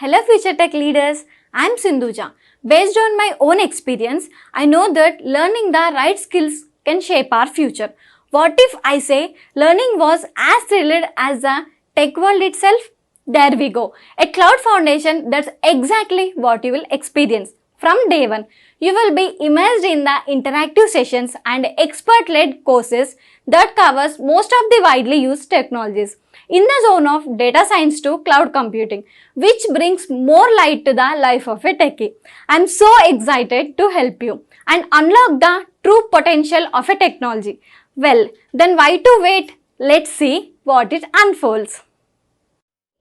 Hello future tech leaders, I am Sindhuja. Based on my own experience, I know that learning the right skills can shape our future. What if I say learning was as thrilled as the tech world itself? There we go. A cloud foundation, that's exactly what you will experience. From day one, you will be immersed in the interactive sessions and expert-led courses that covers most of the widely used technologies in the zone of data science to cloud computing, which brings more light to the life of a techie. I'm so excited to help you and unlock the true potential of a technology. Well, then why to wait? Let's see what it unfolds.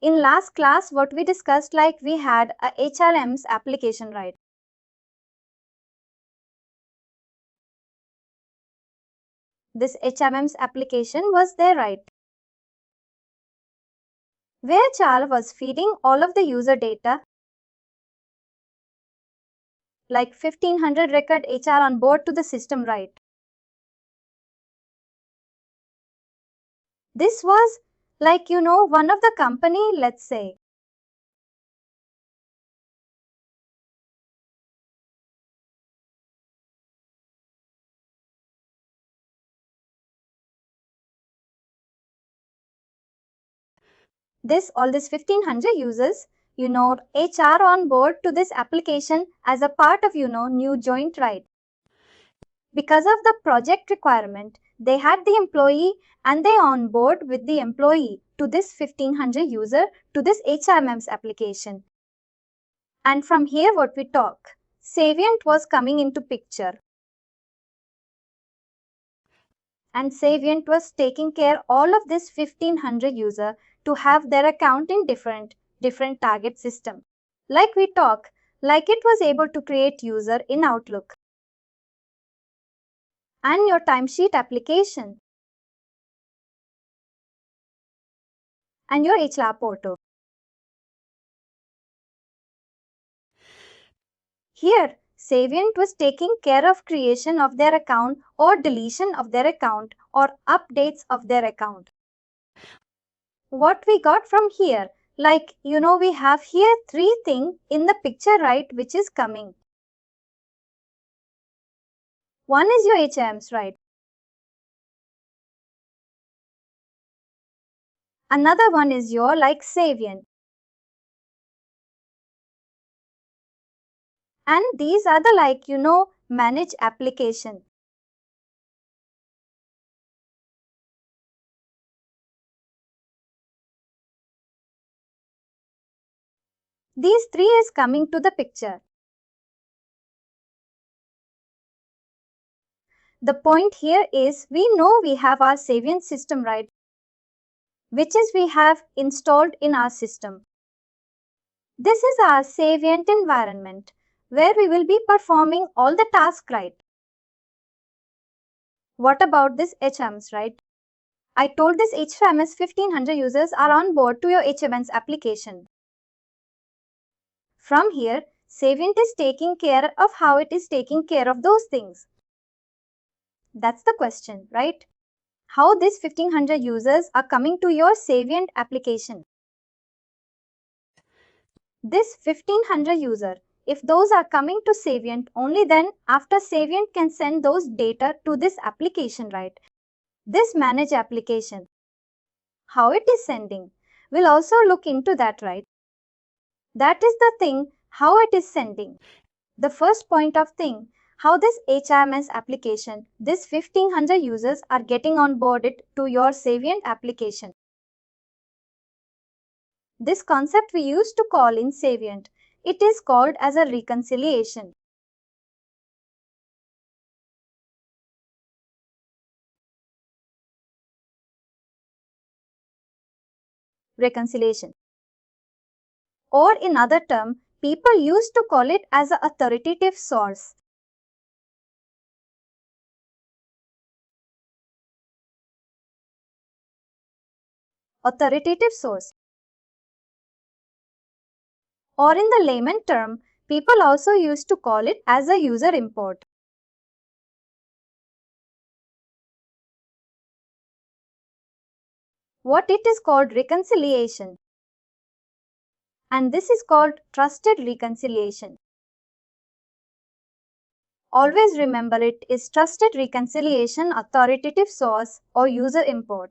In last class, what we discussed, like we had a HRMS application, right? This HRMS application was there, right? Where Charles was feeding all of the user data, like 1500 record HR on board to the system, right? This was like, one of the company, let's say. All this 1500 users, HR on board to this application as a part of, new joint, right? Because of the project requirement, they had the employee and they onboard with the employee to this 1500 user to this HRMS application. And from here what we talk, Saviynt was coming into picture. And Saviynt was taking care all of this 1500 user to have their account in different target system. Like we talk, like it was able to create user in Outlook and your timesheet application and your HR portal. Here, Saviynt was taking care of creation of their account or deletion of their account or updates of their account. What we got from here, like, we have here three things in the picture, right, which is coming. One is your HRMS, right? Another one is your like Saviynt. And these are the like, manage application. These three is coming to the picture. The point here is we know we have our Saviynt system, right? Which is we have installed in our system. This is our Saviynt environment where we will be performing all the tasks, right? What about this HRMS, right? I told this HRMS 1500 users are on board to your HRMS application. From here, Saviynt is taking care of how it is taking care of those things. That's the question, right? How these 1500 users are coming to your Saviynt application. This 1500 user, if those are coming to Saviynt, only then after Saviynt can send those data to this application, right? This manage application. How it is sending. We'll also look into that, right? That is the thing, how it is sending. The first point of thing, how this HRMS application, this 1500 users are getting onboarded to your Saviynt application. This concept we used to call in Saviynt. It is called as a reconciliation. Reconciliation. Or in other term, people used to call it as an authoritative source. Authoritative source. Or in the layman term, people also used to call it as a user import. What it is called reconciliation. and this is called trusted reconciliation. Always remember it is trusted reconciliation, authoritative source, or user import.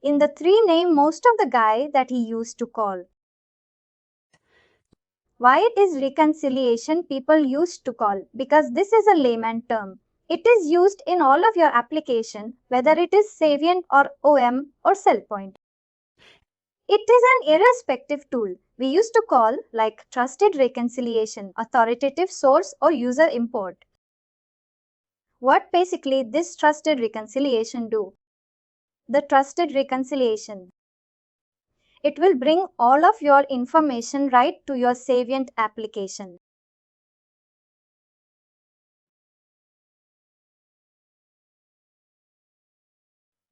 In the three name most of the guy that he used to call. Why it is reconciliation people used to call? Because this is a layman term. It is used in all of your application, whether it is Saviynt or OM or Cellpoint. It is an irrespective tool we used to call like trusted reconciliation, authoritative source, or user import. What basically this trusted reconciliation do? The trusted reconciliation. It will bring all of your information right to your Saviynt application.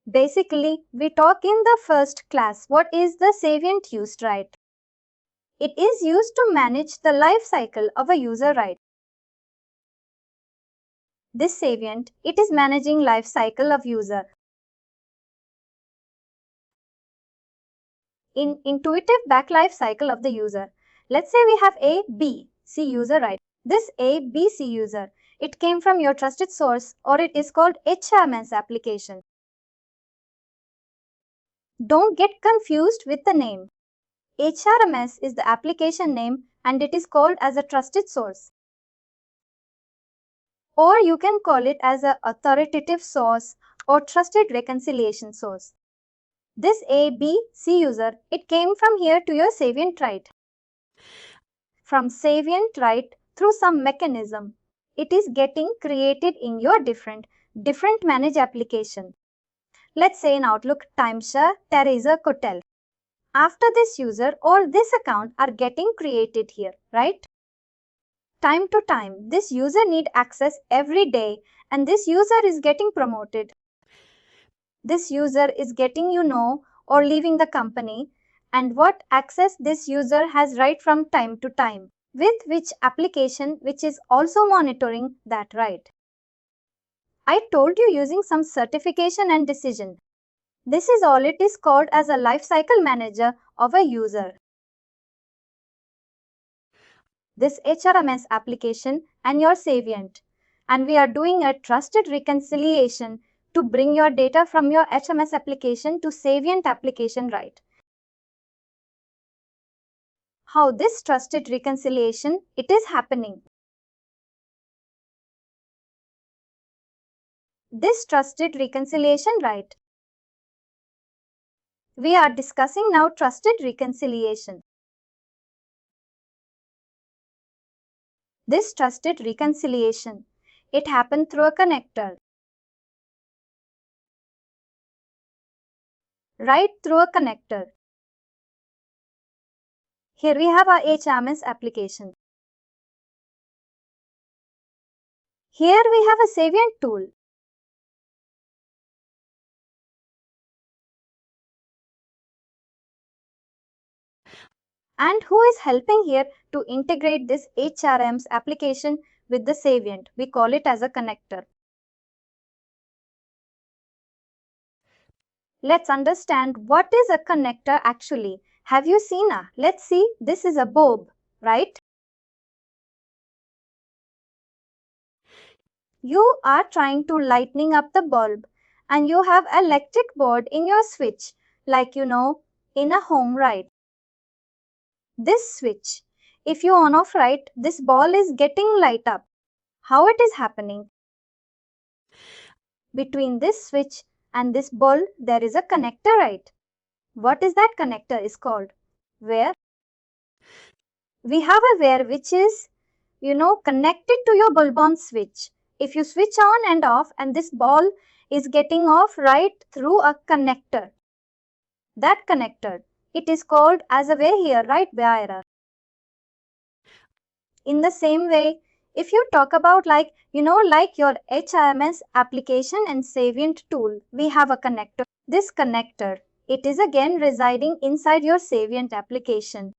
Basically, we talk in the first class what is the Saviynt used, right? It is used to manage the life cycle of a user, right? This Saviynt, it is managing life cycle of user. In intuitive back life cycle of the user. Let's say we have A, B, C user, right? This A, B, C user, it came from your trusted source or it is called HRMS application. Don't get confused with the name. HRMS is the application name and it is called as a trusted source. Or you can call it as an authoritative source or trusted reconciliation source. This A, B, C user, it came from here to your Saviynt, right? From Saviynt, right, through some mechanism, it is getting created in your different managed application. Let's say in Outlook, Timeshare, Teresa, Kotel. After this user or this account are getting created here, right? Time to time, this user need access every day and this user is getting promoted. This user is getting or leaving the company and what access this user has right from time to time with which application which is also monitoring that right. I told you using some certification and decision. This is all it is called as a lifecycle manager of a user. This HRMS application and your Saviynt. And we are doing a trusted reconciliation to bring your data from your HRMS application to Saviynt application, right? How this trusted reconciliation it is happening. This trusted reconciliation, right? We are discussing now trusted reconciliation. This trusted reconciliation, it happened through a connector. Right through a connector. Here we have our HRMS application. Here we have a Saviynt tool. And who is helping here to integrate this HRMS application with the Saviynt? We call it as a connector. Let's understand what is a connector actually. Have you seen? Let's see, this is a bulb, right? You are trying to lighting up the bulb and you have electric board in your switch like in a home, right? This switch, if you on off right, this ball is getting light up. How it is happening? Between this switch and this bulb there is a connector, right? What is that connector is called? Wire. We have a wire which is connected to your bulb on switch. If you switch on and off and this ball is getting off right through a connector. That connector, it is called as a wire here, right? Wire. In the same way, if you talk about like your HRMS application and Saviynt tool, we have a connector. This connector, it is again residing inside your Saviynt application.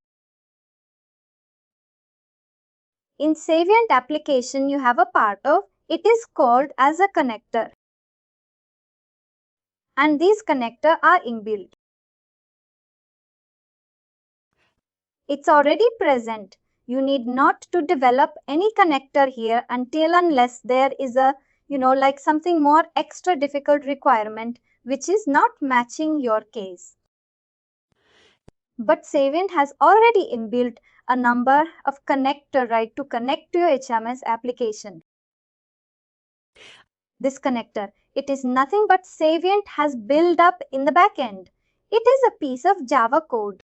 In Saviynt application, you have a part of, it is called as a connector. And these connectors are inbuilt. It's already present. You need not to develop any connector here unless there is a, like something more extra difficult requirement which is not matching your case. But Saviynt has already inbuilt a number of connector, right, to connect to your HRMS application. This connector, it is nothing but Saviynt has built up in the backend. It is a piece of Java code.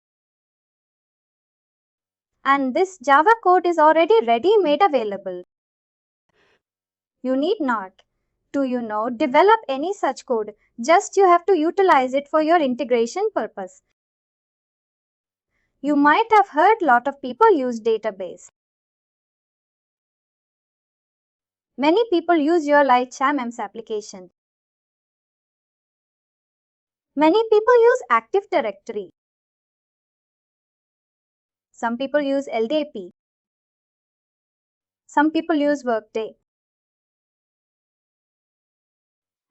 And this Java code is already ready made available. You need not to, develop any such code. Just you have to utilize it for your integration purpose. You might have heard lot of people use database. Many people use your HRMS application. Many people use Active Directory. Some people use LDAP. Some people use Workday.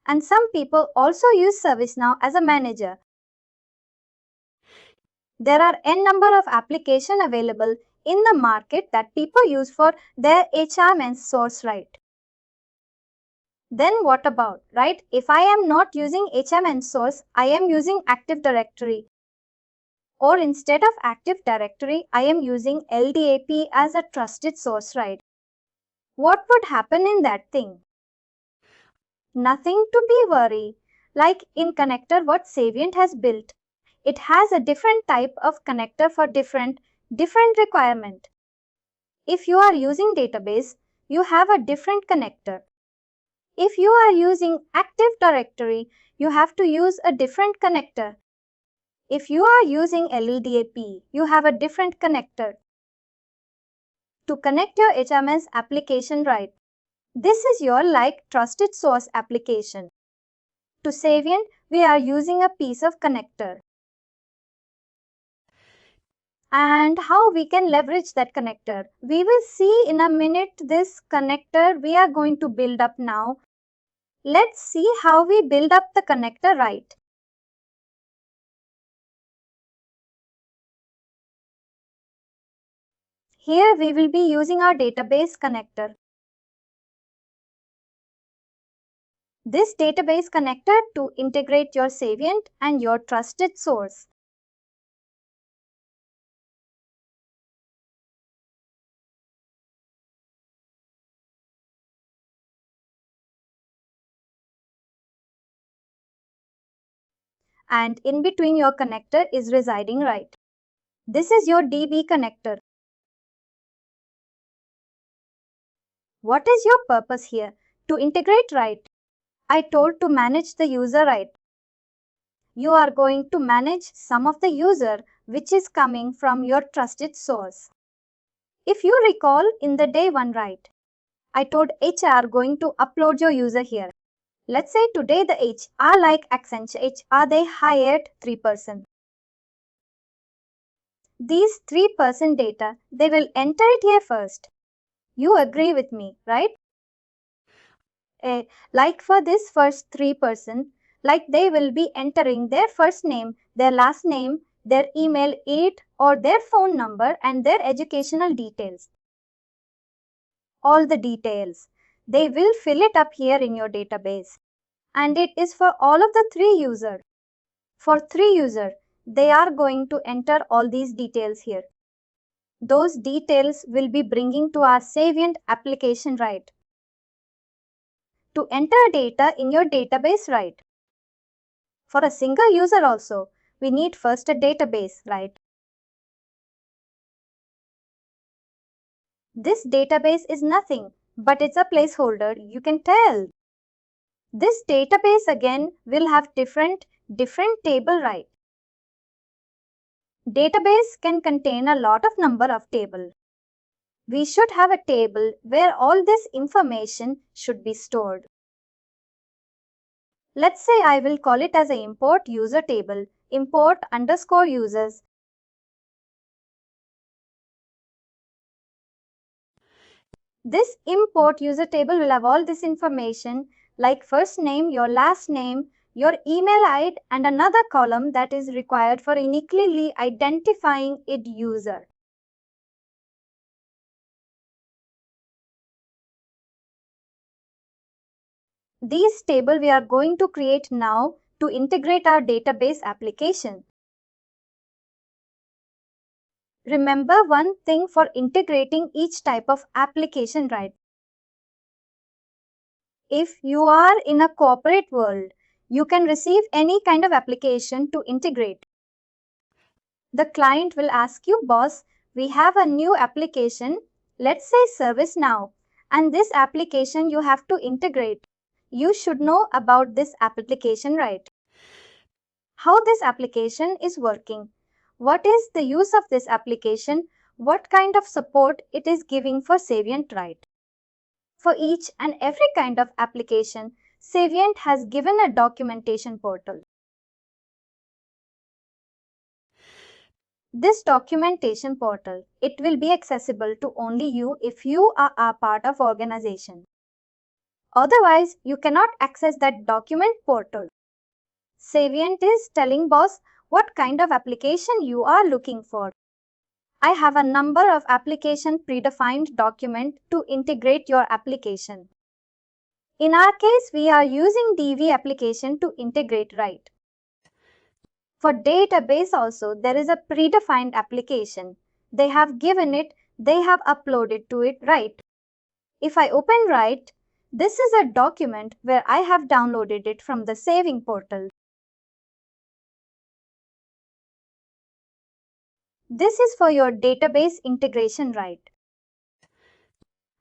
And some people also use ServiceNow as a manager. There are n number of applications available in the market that people use for their HRMS source, right? Then what about, right? If I am not using HRMS source, I am using Active Directory. Or instead of Active Directory, I am using LDAP as a trusted source, right? What would happen in that thing? Nothing to be worried. Like in connector what Saviynt has built, it has a different type of connector for different requirement. If you are using database, you have a different connector. If you are using Active Directory, you have to use a different connector. If you are using LDAP, you have a different connector to connect your HRMS application, right? This is your trusted source application. To Saviynt, we are using a piece of connector. And how we can leverage that connector? We will see in a minute this connector we are going to build up now. Let's see how we build up the connector, right? Here we will be using our database connector. This database connector to integrate your Saviynt and your trusted source. And in between your connector is residing, right? This is your DB connector. What is your purpose here? To integrate, right? I told to manage the user, right? You are going to manage some of the user which is coming from your trusted source. If you recall in the day one, right? I told HR going to upload your user here. Let's say today the HR like Accenture HR, they hired 3%. These 3% data, they will enter it here first. You agree with me, right? Like for this first 3%, like they will be entering their first name, their last name, their email, or their phone number and their educational details. All the details. They will fill it up here in your database. And it is for all of the 3 users. For 3 users, they are going to enter all these details here. Those details will be bringing to our Saviynt application, right? To enter data in your database, right? For a single user also, we need first a database, right? This database is nothing, but it's a placeholder, you can tell. This database again will have different table, right? Database can contain a lot of number of table. We should have a table where all this information should be stored. Let's say I will call it as a import user table, import underscore users. This import user table will have all this information like first name, your last name, your email ID and another column that is required for uniquely identifying id user. These tables we are going to create now to integrate our database application. Remember one thing for integrating each type of application, right? If you are in a corporate world, you can receive any kind of application to integrate. The client will ask you, boss, we have a new application, let's say ServiceNow, and this application you have to integrate. You should know about this application, right? How this application is working. What is the use of this application? What kind of support it is giving for Saviynt, right? For each and every kind of application, Saviynt has given a documentation portal. This documentation portal, it will be accessible to only you if you are a part of organization. Otherwise, you cannot access that document portal. Saviynt is telling boss what kind of application you are looking for. I have a number of application predefined document to integrate your application. In our case, we are using DV application to integrate, right? For database also, there is a predefined application. They have given it, they have uploaded to it, right? If I open right, this is a document where I have downloaded it from the Saviynt portal. This is for your database integration, right?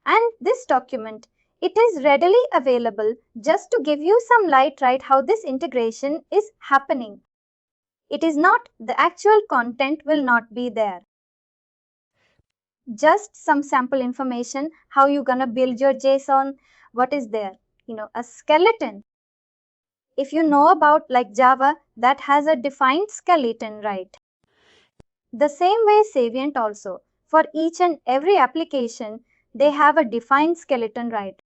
And this document, it is readily available just to give you some light, right, how this integration is happening. It is not, the actual content will not be there. Just some sample information, how you gonna build your JSON, what is there, a skeleton. If you know about like Java, that has a defined skeleton, right? The same way Saviynt also, for each and every application, they have a defined skeleton, right?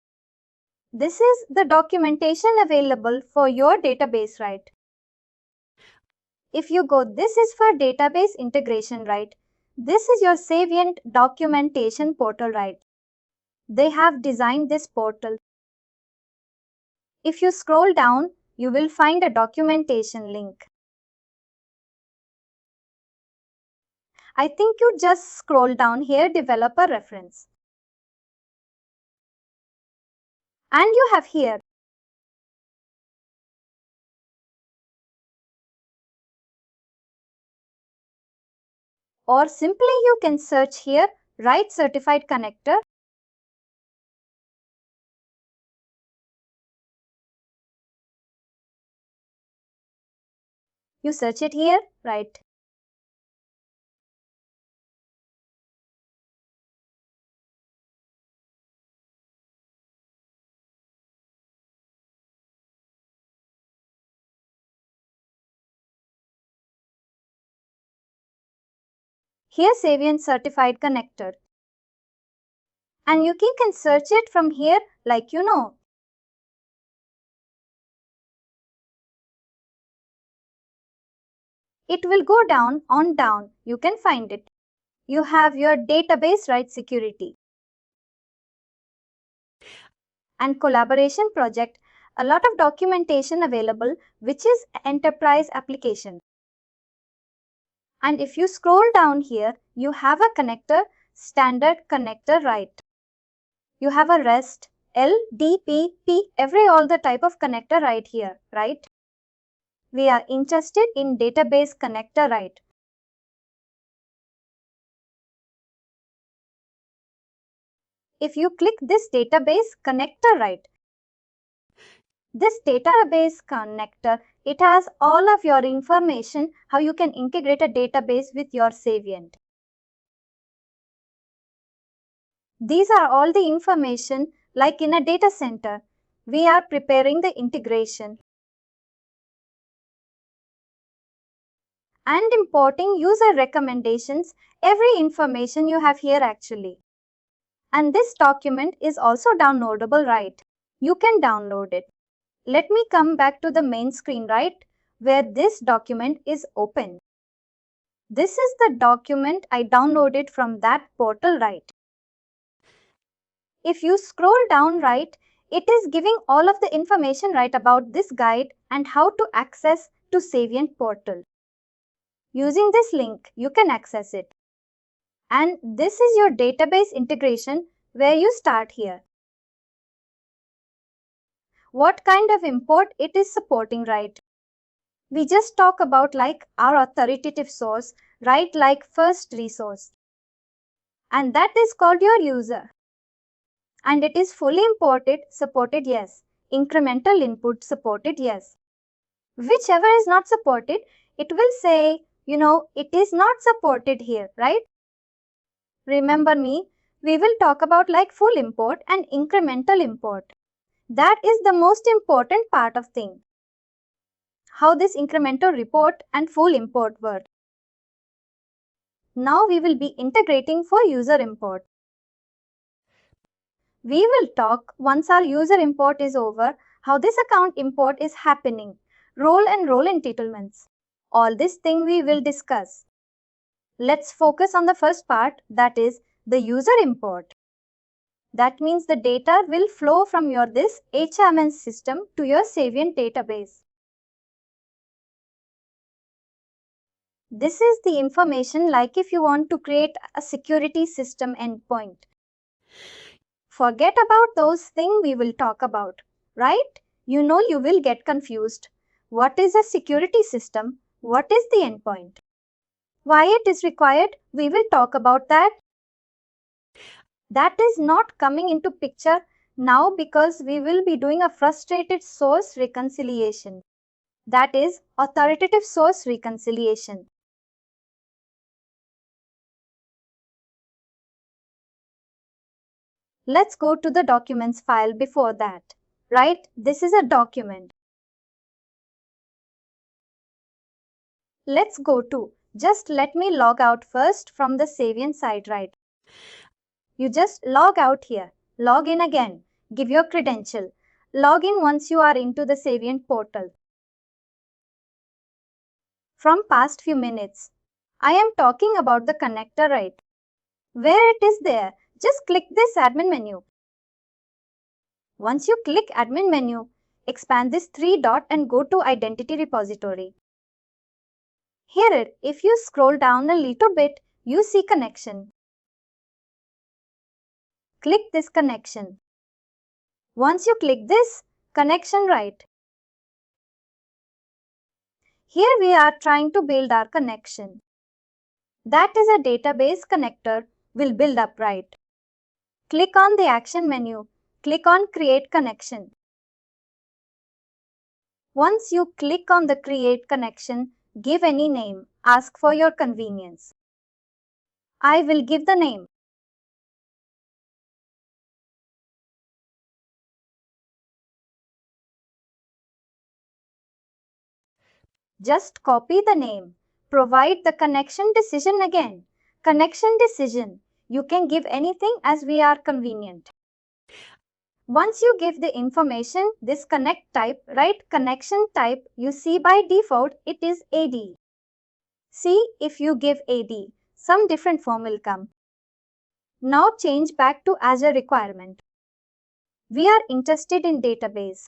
This is the documentation available for your database, right? If you go, this is for database integration, right? This is your Saviynt documentation portal, right? They have designed this portal. If you scroll down, you will find a documentation link. I think you just scroll down here, developer reference. And you have here or simply you can search here, write certified connector. You search it here, right? Here Saviynt certified connector. And you can search it from here like you know. It will go down on down. You can find it. You have your database right security. And collaboration project, a lot of documentation available, which is enterprise application. And if you scroll down here, you have a connector, standard connector, right? You have a REST, LDPP, all the type of connector right here, right? We are interested in database connector, right? If you click this database connector, right? This database connector, it has all of your information, how you can integrate a database with your Saviynt. These are all the information like in a data center. We are preparing the integration and importing user recommendations, every information you have here actually. And this document is also downloadable, right? You can download it. Let me come back to the main screen, right, where this document is open. This is the document I downloaded from that portal, right? If you scroll down, right, It is giving all of the information right about this guide and how to access to Saviynt portal. Using this link, you can access it. And this is your database integration where you start here. What kind of import it is supporting, right? We just talk about like our authoritative source, right? Like first resource. And that is called your user. And it is fully imported, supported, yes. Incremental input supported, yes. Whichever is not supported, it will say, it is not supported here, right? Remember me, we will talk about like full import and incremental import. That is the most important part of thing. How this incremental report and full import work. Now we will be integrating for user import. We will talk once our user import is over, how this account import is happening, role and role entitlements. All this thing we will discuss. Let's focus on the first part, that is the user import. That means the data will flow from your this HRMS system to your Saviynt database. This is the information like if you want to create a security system endpoint. Forget about those things we will talk about, right? You will get confused. What is a security system? What is the endpoint? Why it is required? We will talk about that. That is not coming into picture now because we will be doing a frustrated source reconciliation. That is authoritative source reconciliation. Let's go to the documents file before that. Right? This is a document. Let's go to, just let me log out first from the Saviynt side, right? You just log out here, log in again, give your credential, log in once you are into the Saviynt portal. From past few minutes, I am talking about the connector, right? Where it is there, just click this admin menu. Once you click admin menu, expand this 3 dot and go to identity repository. Here, if you scroll down a little bit, you see connection. Click this connection. Once you click this connection, right? Here we are trying to build our connection. That is a database connector will build up, right? Click on the action menu. Click on create connection. Once you click on the create connection, give any name. Ask for your convenience. I will give the name. Just copy the name. Provide the connection decision again. Connection decision. You can give anything as we are convenient. Once you give the information, this connect type, right? Connection type, you see by default it is AD. See, if you give AD, some different form will come. Now change back to Azure requirement. We are interested in database.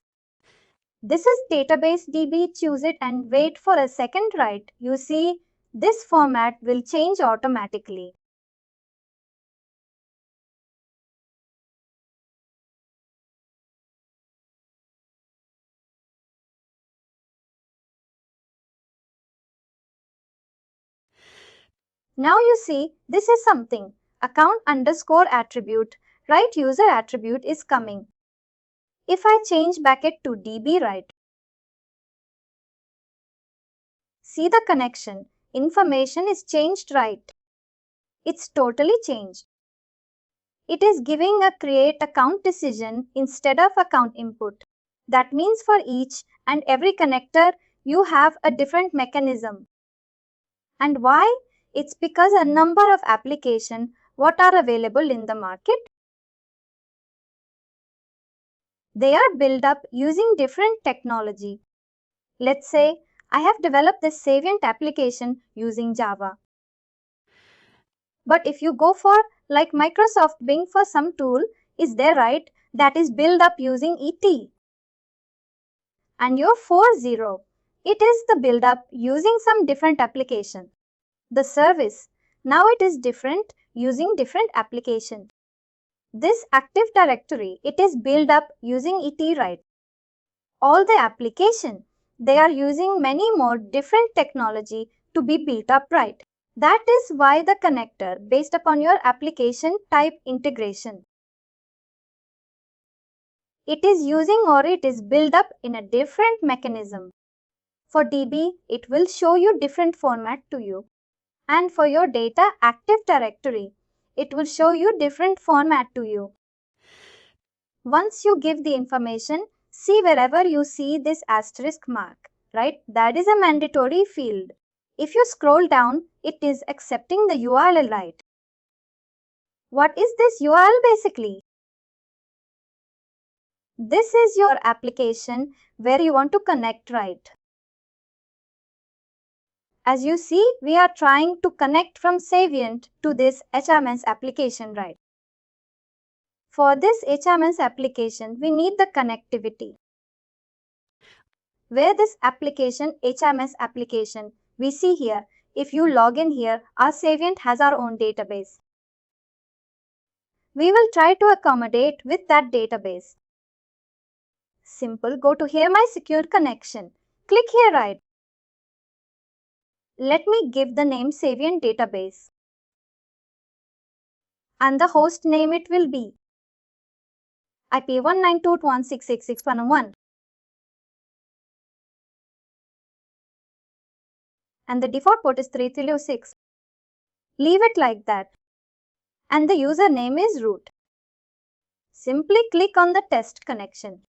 This is database DB, choose it and wait for a second, right? You see, this format will change automatically. Now you see, this is something, account underscore attribute, right? User attribute is coming. If I change back it to DB, right? See the connection, information is changed, right? It's totally changed. It is giving a create account decision instead of account input. That means for each and every connector, you have a different mechanism. And why? It's because a number of applications what are available in the market. They are built up using different technology. Let's say I have developed this Saviynt application using Java. But if you go for like Microsoft Bing for some tool, is there, right? that is built up using ET. And your 4.0, it is the build up using some different application. The service, now it is different using different application. This Active Directory, it is built up using ET, right? All the application, they are using many more different technology to be built up, right? That is why the connector based upon your application type integration. It is using or it is built up in a different mechanism. For DB, it will show you different format to you. And for your data Active Directory, it will show you different format to you. Once you give the information, see wherever you see this asterisk mark, right? That is a mandatory field. If you scroll down, it is accepting the URL, right? What is this URL basically? This is your application where you want to connect, right? As you see, we are trying to connect from Saviynt to this HRMS application, right? For this HRMS application, we need the connectivity. Where this application, HRMS application, we see here, if you log in here, our Saviynt has our own database. We will try to accommodate with that database. Simple, go to here my secure connection. Click here, right? Let me give the name Saviynt database. And the host name it will be IP 192.168.6.101. And the default port is 3306. Leave it like that. And the username is root. Simply click on the test connection.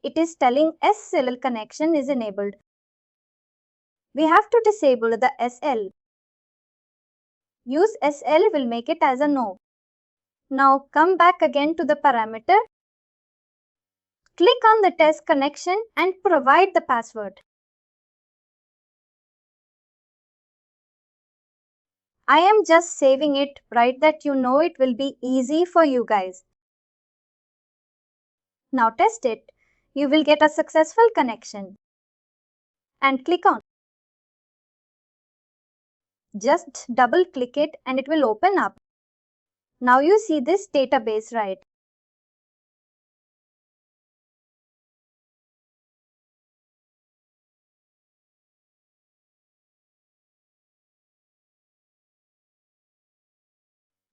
It is telling SSL connection is enabled. We have to disable the SL. Use SL will make it as a no. Now come back again to the parameter. Click on the test connection and provide the password. I am just saving it, right, that you know it will be easy for you guys. Now test it. You will get a successful connection. And click on. Just double click it and it will open up. Now you see this database, right?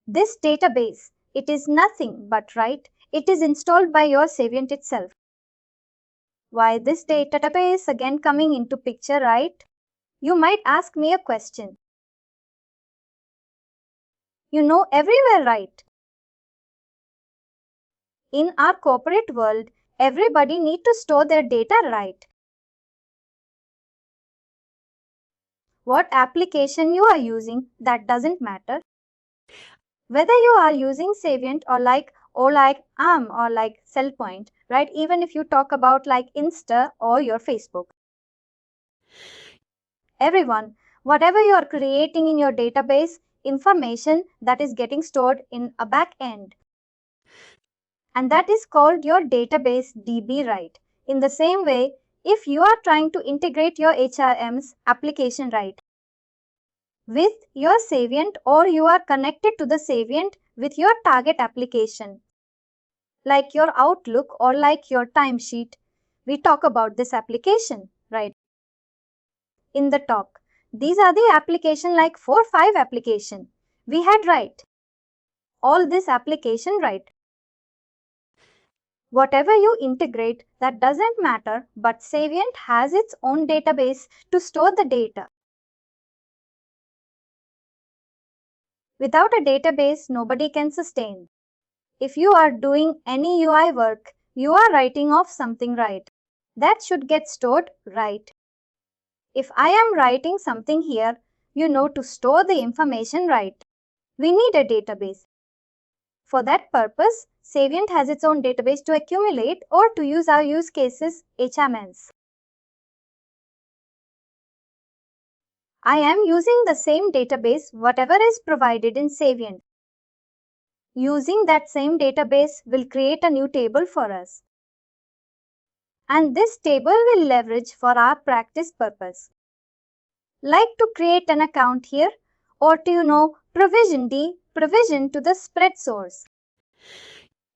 This database, it is nothing but, right, it is installed by your Saviynt itself. Why this database again coming into picture, right? You might ask me a question. You know everywhere, right? In our corporate world, everybody need to store their data, right? What application you are using, that doesn't matter. Whether you are using Saviynt or like ARM or like Cellpoint, right? Even if you talk about like Insta or your Facebook. Everyone, whatever you are creating in your database, information that is getting stored in a back end. And that is called your database DB, right? In the same way, if you are trying to integrate your HRMS application, right, with your Saviynt, or you are connected to the Saviynt with your target application, like your Outlook or like your timesheet, we talk about this application, right? In the talk, these are the application like 4-5 application. We had, right? All this application, right? Whatever you integrate, that doesn't matter, but Saviynt has its own database to store the data. Without a database, nobody can sustain. If you are doing any UI work, you are writing off something, right? That should get stored, right? If I am writing something here, you know, to store the information, right? We need a database. For that purpose, Saviynt has its own database to accumulate or to use our use cases HRMS. I am using the same database whatever is provided in Saviynt. Using that same database will create a new table for us. And this table will leverage for our practice purpose. Like to create an account here, or to provision to the spread source.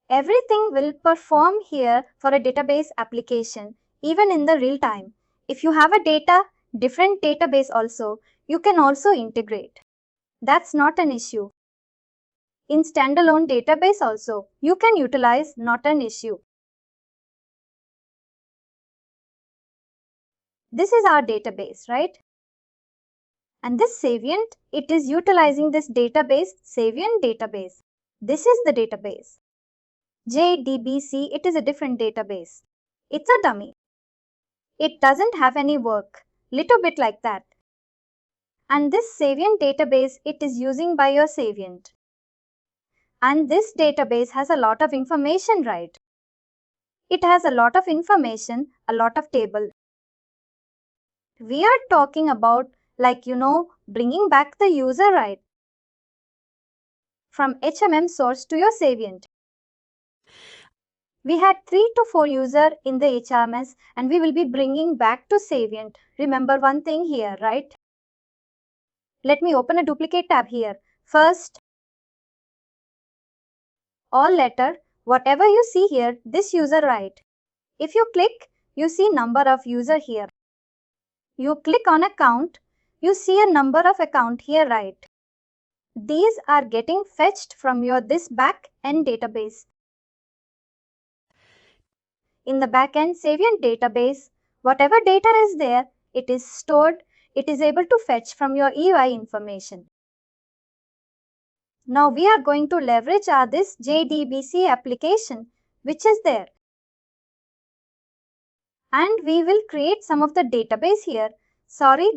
Everything will perform here for a database application, even in the real time. If you have a different database also, you can also integrate. That's not an issue. In standalone database also, you can utilize, not an issue. This is our database, right? And this Saviynt, it is utilizing this database, Saviynt database. This is the database. JDBC, it is a different database. It's a dummy. It doesn't have any work. Little bit like that. And this Saviynt database, it is using by your Saviynt. And this database has a lot of information, right? It has a lot of information, a lot of table. We are talking about bringing back the user, right? From HRMS source to your Saviynt. We had 3 to 4 users in the HRMS and we will be bringing back to Saviynt. Remember one thing here, right? Let me open a duplicate tab here. First, all letter, whatever you see here, this user, right? If you click, you see number of user here. You click on account, you see a number of account here, right? These are getting fetched from your this back-end database. In the back-end Saviynt database, whatever data is there, it is stored, it is able to fetch from your EY information. Now we are going to leverage this JDBC application which is there. And we will create some of the database here,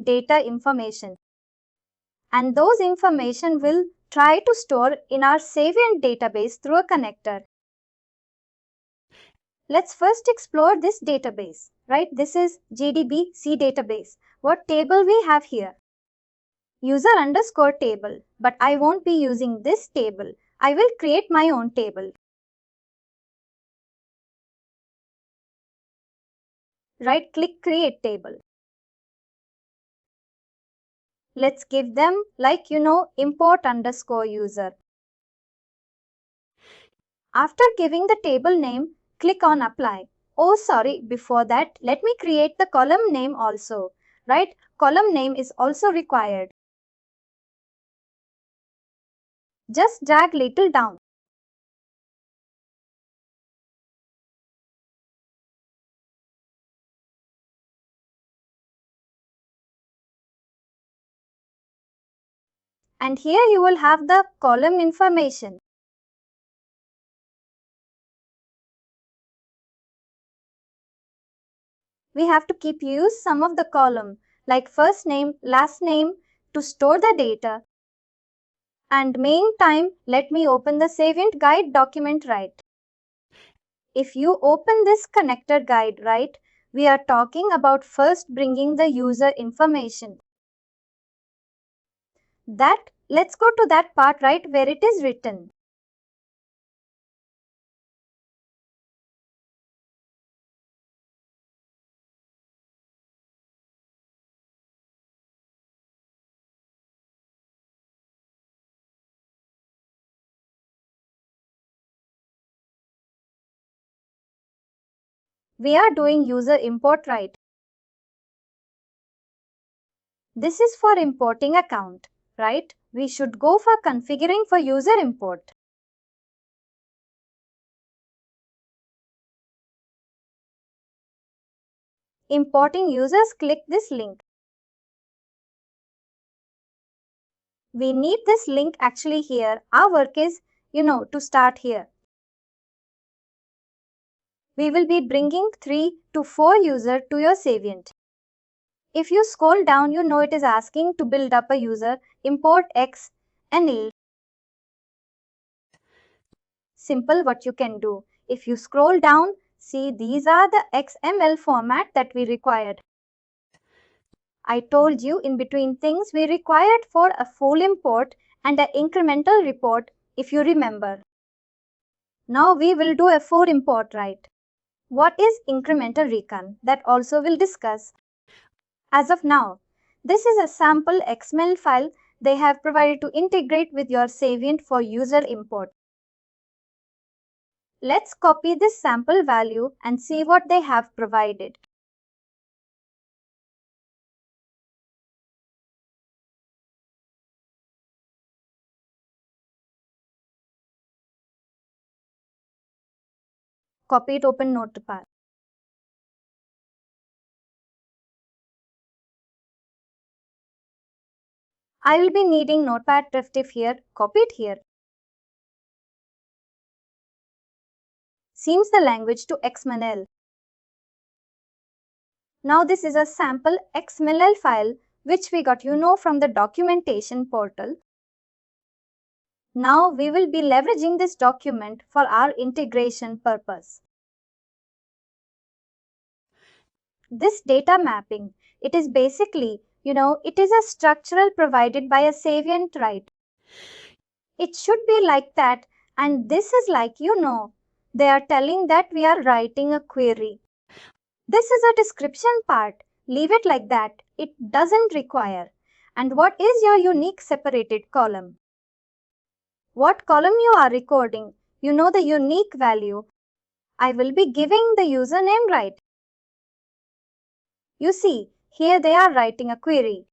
data information. And those information will try to store in our Saviynt database through a connector. Let's first explore this database, right? This is JDBC database. What table we have here? User underscore table, but I won't be using this table. I will create my own table. Right click create table. Let's give them import underscore user. After giving the table name, click on apply. Oh sorry, before that, let me create the column name also. Right? Column name is also required. Just drag little down. And here you will have the column information. We have to use some of the column like first name, last name to store the data. And meantime, let me open the Saviynt guide document, right? If you open this connector guide, right, we are talking about first bringing the user information. Let's go to that part, right, where it is written. We are doing user import, right? This is for importing account, right? We should go for configuring for user import. Importing users, click this link. We need this link actually here. Our work is, to start here. We will be bringing 3 to 4 users to your Saviynt. If you scroll down, it is asking to build up a user, import X and Y. Simple what you can do. If you scroll down, see these are the XML format that we required. I told you in between things we required for a full import and an incremental report, if you remember. Now we will do a for import, right? What is incremental recon? That also we'll discuss. As of now, this is a sample XML file they have provided to integrate with your Saviynt for user import. Let's copy this sample value and see what they have provided. Copy it, open Notepad. I will be needing Notepad directive here. Copy it here. Seems the language to XML. Now this is a sample XML file which we got from the documentation portal. Now we will be leveraging this document for our integration purpose. This data mapping, it is basically, it is a structural provided by a Saviynt, right? It should be like that, and this is like, they are telling that we are writing a query. This is a description part. Leave it like that. It doesn't require. And what is your unique separated column? What column you are recording? The unique value. I will be giving the username, right? You see, here they are writing a query.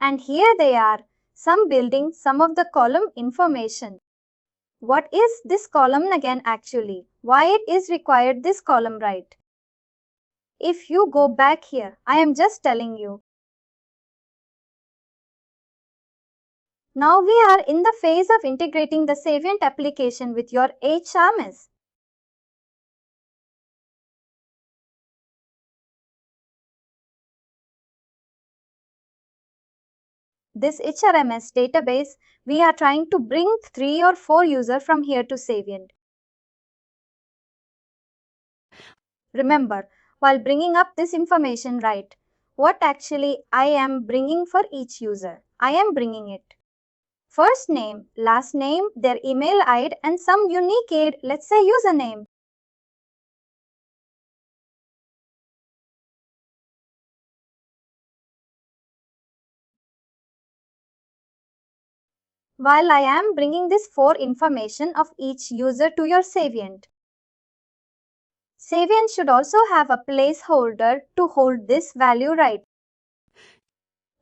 And here they are, some building some of the column information. What is this column again actually? Why it is required this column, right? If you go back here, I am just telling you. Now we are in the phase of integrating the Saviynt application with your HRMS. This HRMS database, we are trying to bring 3 or 4 users from here to Saviynt. Remember, while bringing up this information, right, what actually I am bringing for each user. I am bringing it. First name, last name, their email ID and some unique aid, let's say username. While I am bringing this 4 information of each user to your Saviynt. Saviynt should also have a placeholder to hold this value, right?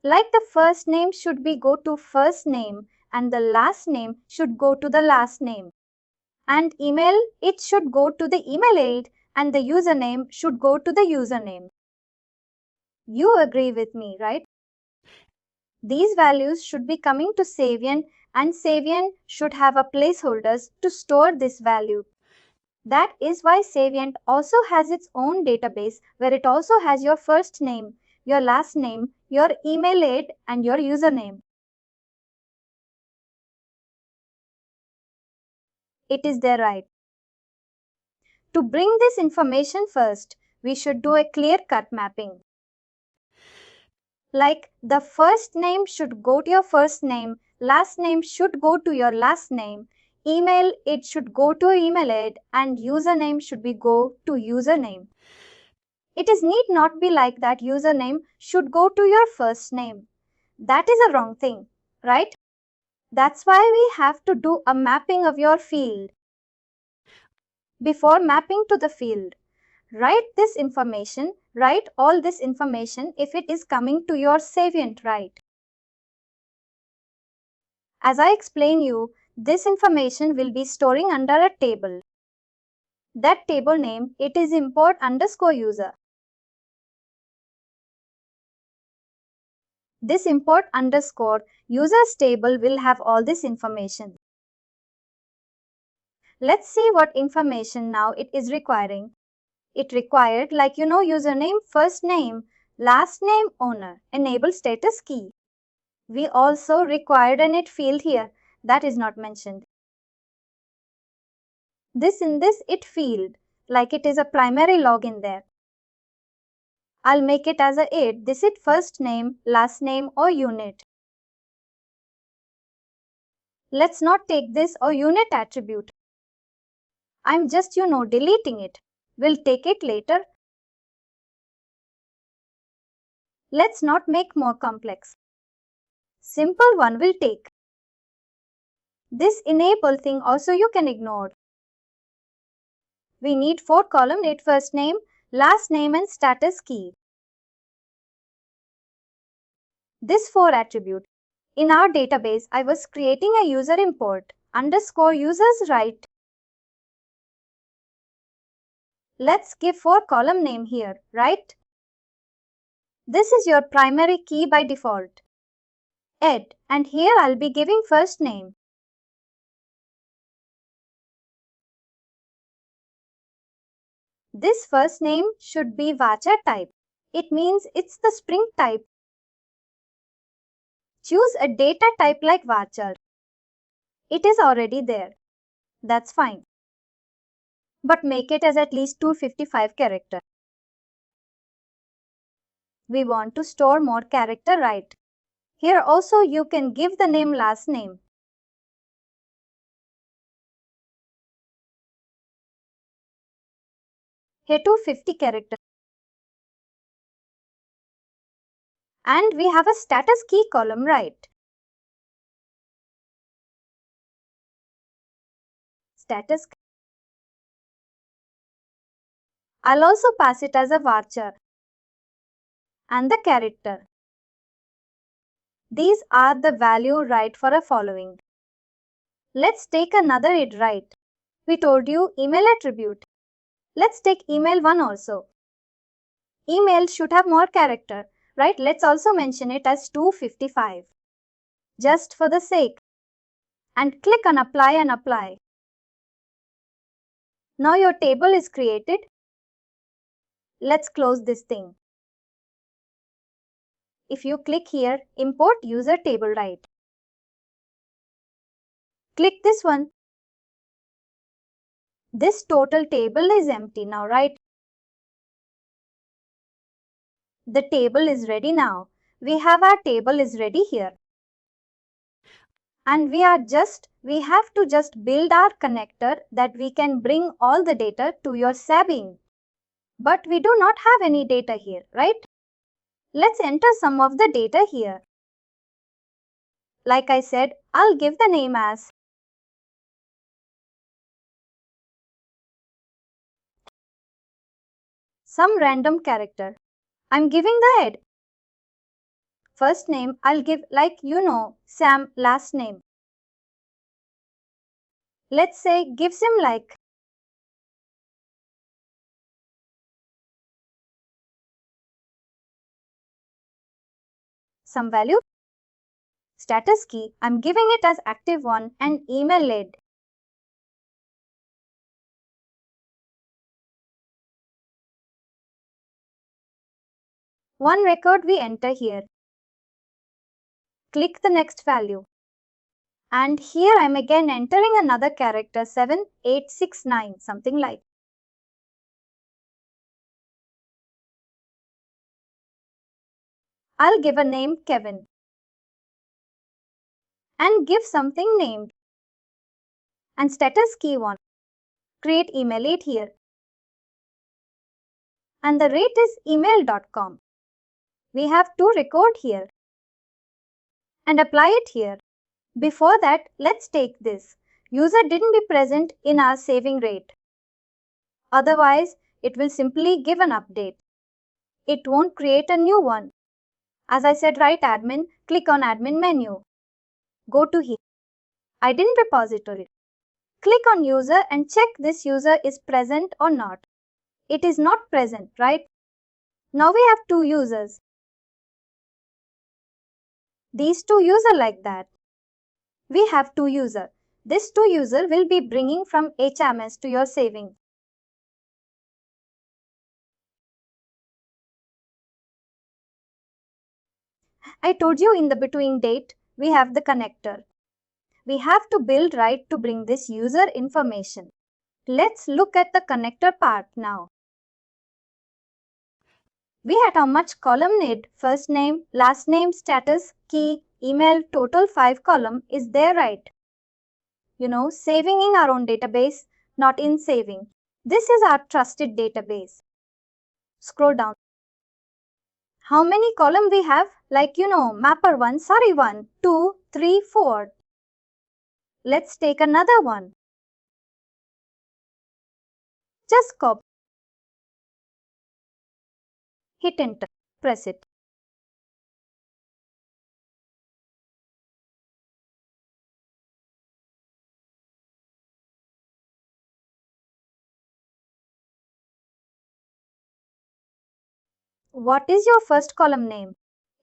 Like the first name should be go to first name and the last name should go to the last name. And email, it should go to the email ID and the username should go to the username. You agree with me, right? These values should be coming to Saviynt and Saviynt should have a placeholders to store this value. That is why Saviynt also has its own database where it also has your first name, your last name, your email ID and your username. It is there, right? To bring this information first, we should do a clear-cut mapping. Like the first name should go to your first name, last name should go to your last name, email it should go to email ID and username should be go to username. It is need not be like that username should go to your first name. That is a wrong thing, right? That's why we have to do a mapping of your field. Before mapping to the field, write this information, write all this information if it is coming to your Saviynt, right? As I explain you, this information will be storing under a table. That table name, it is import underscore user. This import underscore users table will have all this information. Let's see what information now it is requiring. It required like username, first name, last name, owner, enable status key. We also required an it field here that is not mentioned. This in this it field like it is a primary login there. I'll make it as a it. This is first name, last name or unit. Let's not take this or unit attribute. I'm just, deleting it. We'll take it later. Let's not make more complex. Simple one will take. This enable thing also you can ignore. We need 4 column need first name, last name and status key. This 4 attribute. In our database, I was creating a user import underscore users right. Let's give 4 column name here, right? This is your primary key by default. Ed, and here I'll be giving first name. This first name should be varchar type. It means it's the string type. Choose a data type like varchar. It is already there. That's fine. But make it as at least 255 character. We want to store more character, right? Here also you can give the name last name. Here 250 character. And we have a status key column, right? Status. I'll also pass it as a varchar. And the character. These are the value right for a following. Let's take another id right. We told you email attribute. Let's take email one also. Email should have more character, right? Let's also mention it as 255. Just for the sake. And click on apply and apply. Now your table is created. Let's close this thing. If you click here, import user table right. Click this one. This total table is empty now, right? The table is ready now. We have our table is ready here. And we have to just build our connector that we can bring all the data to your Saviynt. But we do not have any data here, right? Let's enter some of the data here. Like I said, I'll give the name as some random character. I'm giving the head. First name I'll give like Sam last name. Let's say gives him like some value. Status key I'm giving it as active one and email lead. One record we enter here. Click the next value. And here I'm again entering another character 7869, something like. I'll give a name Kevin. And give something named. And status key 1. Create email it here. And the rate is email.com. We have 2 record here. And apply it here. Before that, let's take this. User didn't be present in our saving rate. Otherwise, it will simply give an update. It won't create a new one. As I said, right admin, click on admin menu. Go to here. Identity repository. Click on user and check this user is present or not. It is not present, right? Now we have 2 users. These 2 user like that. We have 2 user. This 2 user will be bringing from HRMS to your saving. I told you in the between date, we have the connector. We have to build right to bring this user information. Let's look at the connector part now. We had how much column need? First name, last name, status, key, email, total 5 column is there, right? saving in our own database, not in saving. This is our trusted database. Scroll down. How many columns we have? Like mapper 1, sorry 1, 2, 3, 4. Let's take another one. Just copy. Hit enter. Press it. What is your first column name?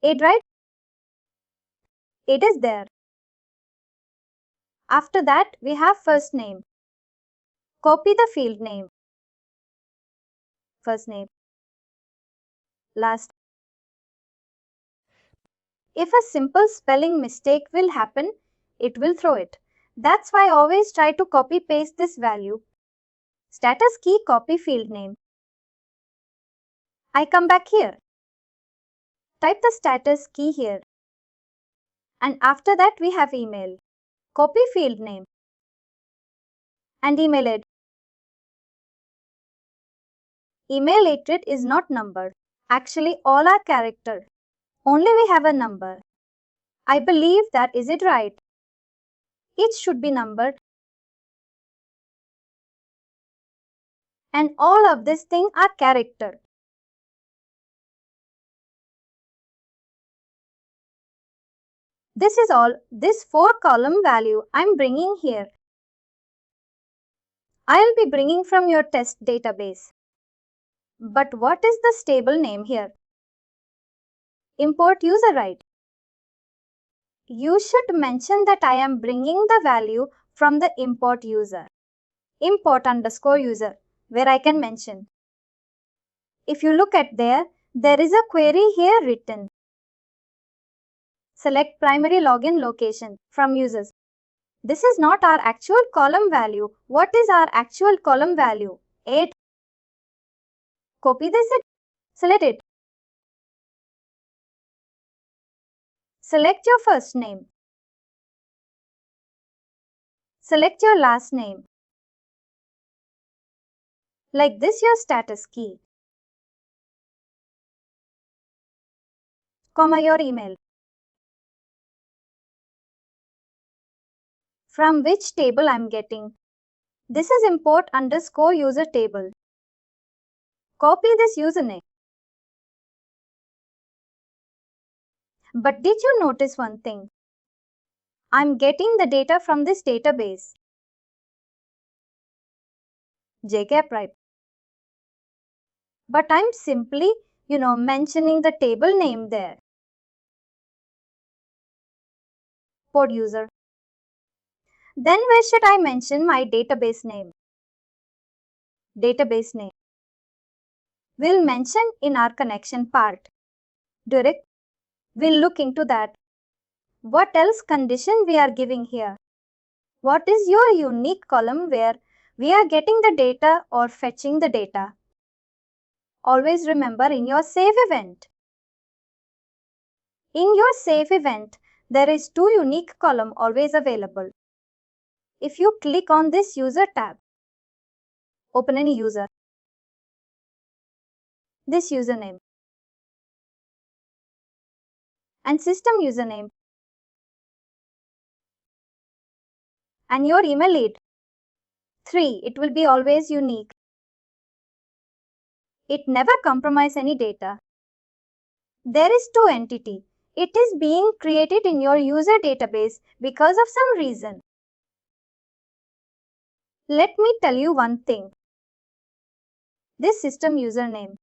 It, right? It is there. After that, we have first name. Copy the field name. First name. Last. If a simple spelling mistake will happen, it will throw it. That's why I always try to copy paste this value. Status key, copy field name. I come back here. Type the status key here. And after that we have email. Copy field name. And email it. Email address is not number. Actually all are character. Only we have a number. I believe that is it right. It should be numbered. And all of this thing are character. This is all, this 4 column value I'm bringing here. I'll be bringing from your test database. But what is the stable name here? Import user, right? You should mention that I am bringing the value from the import user. Import underscore user, where I can mention. If you look at there is a query here written. Select primary login location from users. This is not our actual column value. What is our actual column value? 8. Copy this, select it. Select your first name. Select your last name. Like this your status key. Comma your email. From which table I'm getting. This is import underscore user table. Copy this username. But did you notice one thing? I'm getting the data from this database. JCap, right? But I'm simply, mentioning the table name there. Pod user. Then where should I mention my database name? Database name. We'll mention in our connection part. Direct. We'll look into that. What else condition we are giving here? What is your unique column where we are getting the data or fetching the data? Always remember in your save event. In your save event, there is 2 unique column always available. If you click on this user tab, open any user. This username and system username and your email lead. 3. It will be always unique. It never compromise any data. There is 2 entity. It is being created in your user database because of some reason. Let me tell you one thing. This system username.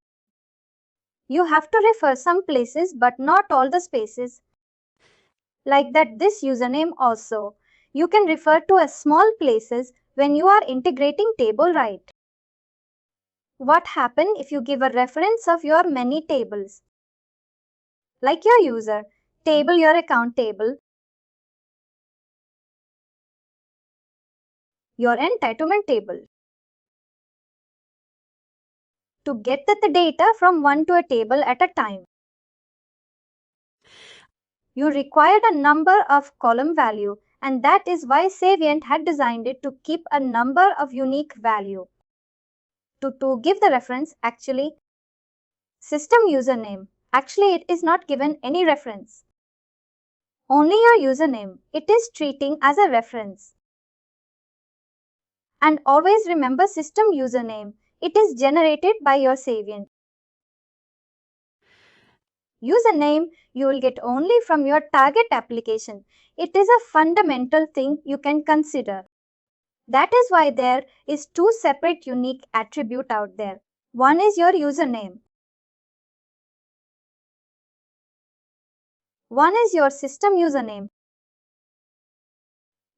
You have to refer some places but not all the spaces. Like that this username also. You can refer to a small places when you are integrating table, right? What happen if you give a reference of your many tables? Like your user, table, your account table, your entitlement table. To get the data from one to a table at a time. You required a number of column value And that is why Saviynt had designed it to keep a number of unique value. To give the reference, actually, system username. Actually, it is not given any reference. Only your username. It is treating as a reference. And always remember system username. It is generated by your Saviynt. Username you will get only from your target application. It is a fundamental thing you can consider. That is why there is two separate unique attributes out there. One is your username. One is your system username.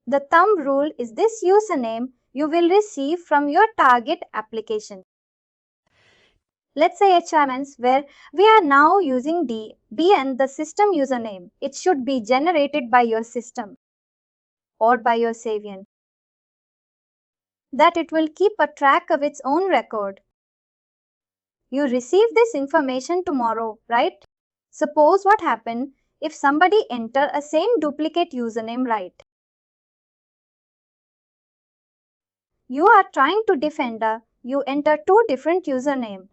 The thumb rule is this username you will receive from your target application. Let's say HRMS, where we are now using BN, the system username. It should be generated by your system or by your Saviynt. That it will keep a track of its own record. You receive this information tomorrow, right? Suppose what happened if somebody enter a same duplicate username, right? You are trying to defend you enter two different username.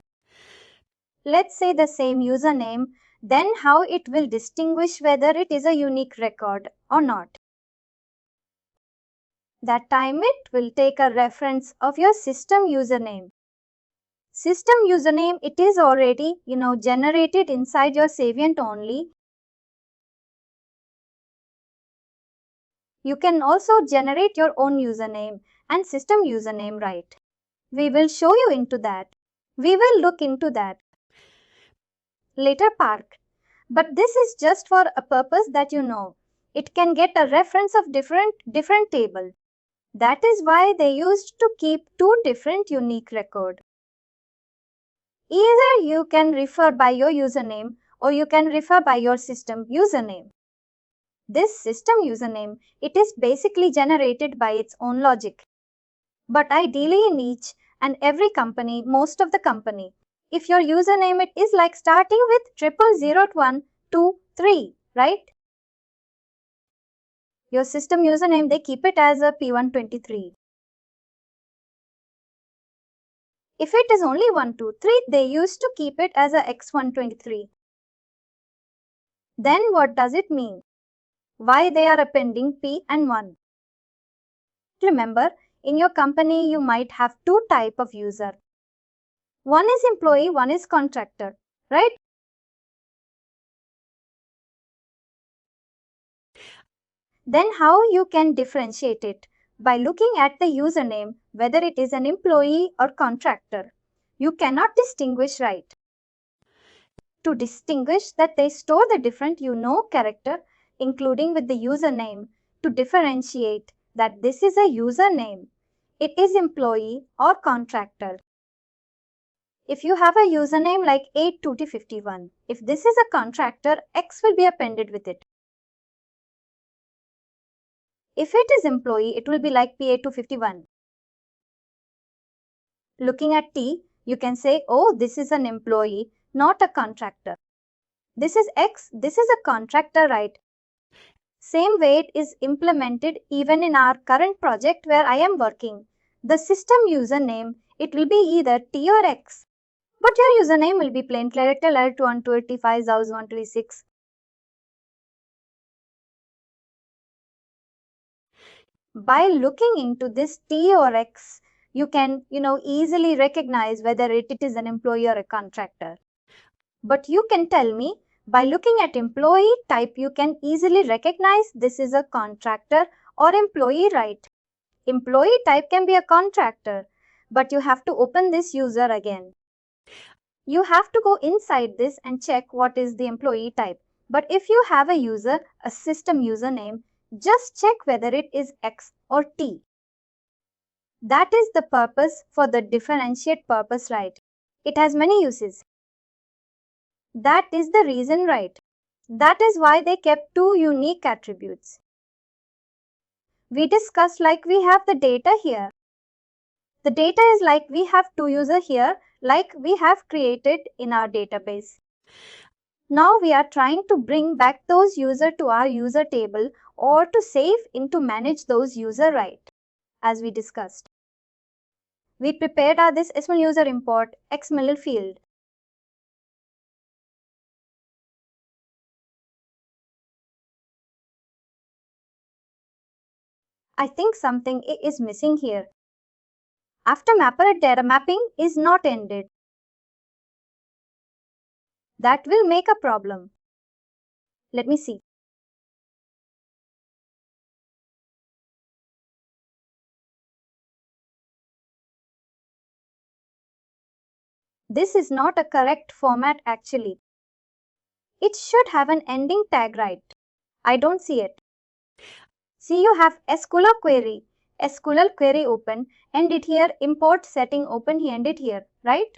Let's say the same username, then how it will distinguish whether it is a unique record or not? That time it will take a reference of your system username. System username, it is already, generated inside your Saviynt only. You can also generate your own username and system username, right? We will show you into that. We will look into that later part. But this is just for a purpose that you know. It can get a reference of different table. That is why they used to keep two different unique record. Either you can refer by your username or you can refer by your system username. This system username, it is basically generated by its own logic. But ideally in each and every company, most of the company, if your username it is like starting with 000123, right? Your system username, they keep it as a P123. If it is only 123, they used to keep it as a X123. Then what does it mean? Why they are appending P and 1? Remember, in your company, you might have two type of user. One is employee, one is contractor, right? Then how you can differentiate it? By looking at the username, whether it is an employee or contractor. You cannot distinguish, right? To distinguish that they store the different character, including with the username, to differentiate that this is a username. It is employee or contractor. If you have a username like 825051, if this is a contractor, X will be appended with it. If it is employee, it will be like P8251. Looking at T, you can say, oh, this is an employee, not a contractor. This is X, this is a contractor, right? Same way it is implemented even in our current project where I am working. The system username, it will be either T or X. But your username will be plain character like 125,126. By looking into this T or X, you can, easily recognize whether it is an employee or a contractor. But you can tell me, by looking at employee type, you can easily recognize this is a contractor or employee, right? Employee type can be a contractor, but you have to open this user again. You have to go inside this and check what is the employee type. But if you have a user, a system username, just check whether it is X or T. That is the purpose for the differentiate purpose, right? It has many uses. That is the reason, right? That is why they kept two unique attributes. We discussed like we have the data here. The data is like we have two users here, like we have created in our database. Now we are trying to bring back those user to our user table or to save into manage those user right, as we discussed. We prepared this S1 user import XML field. I think something is missing here. After mapper data mapping is not ended. That will make a problem. Let me see. This is not a correct format actually. It should have an ending tag, right? I don't see it. See, you have SQL query open, end it here, import setting open here, end it here, right?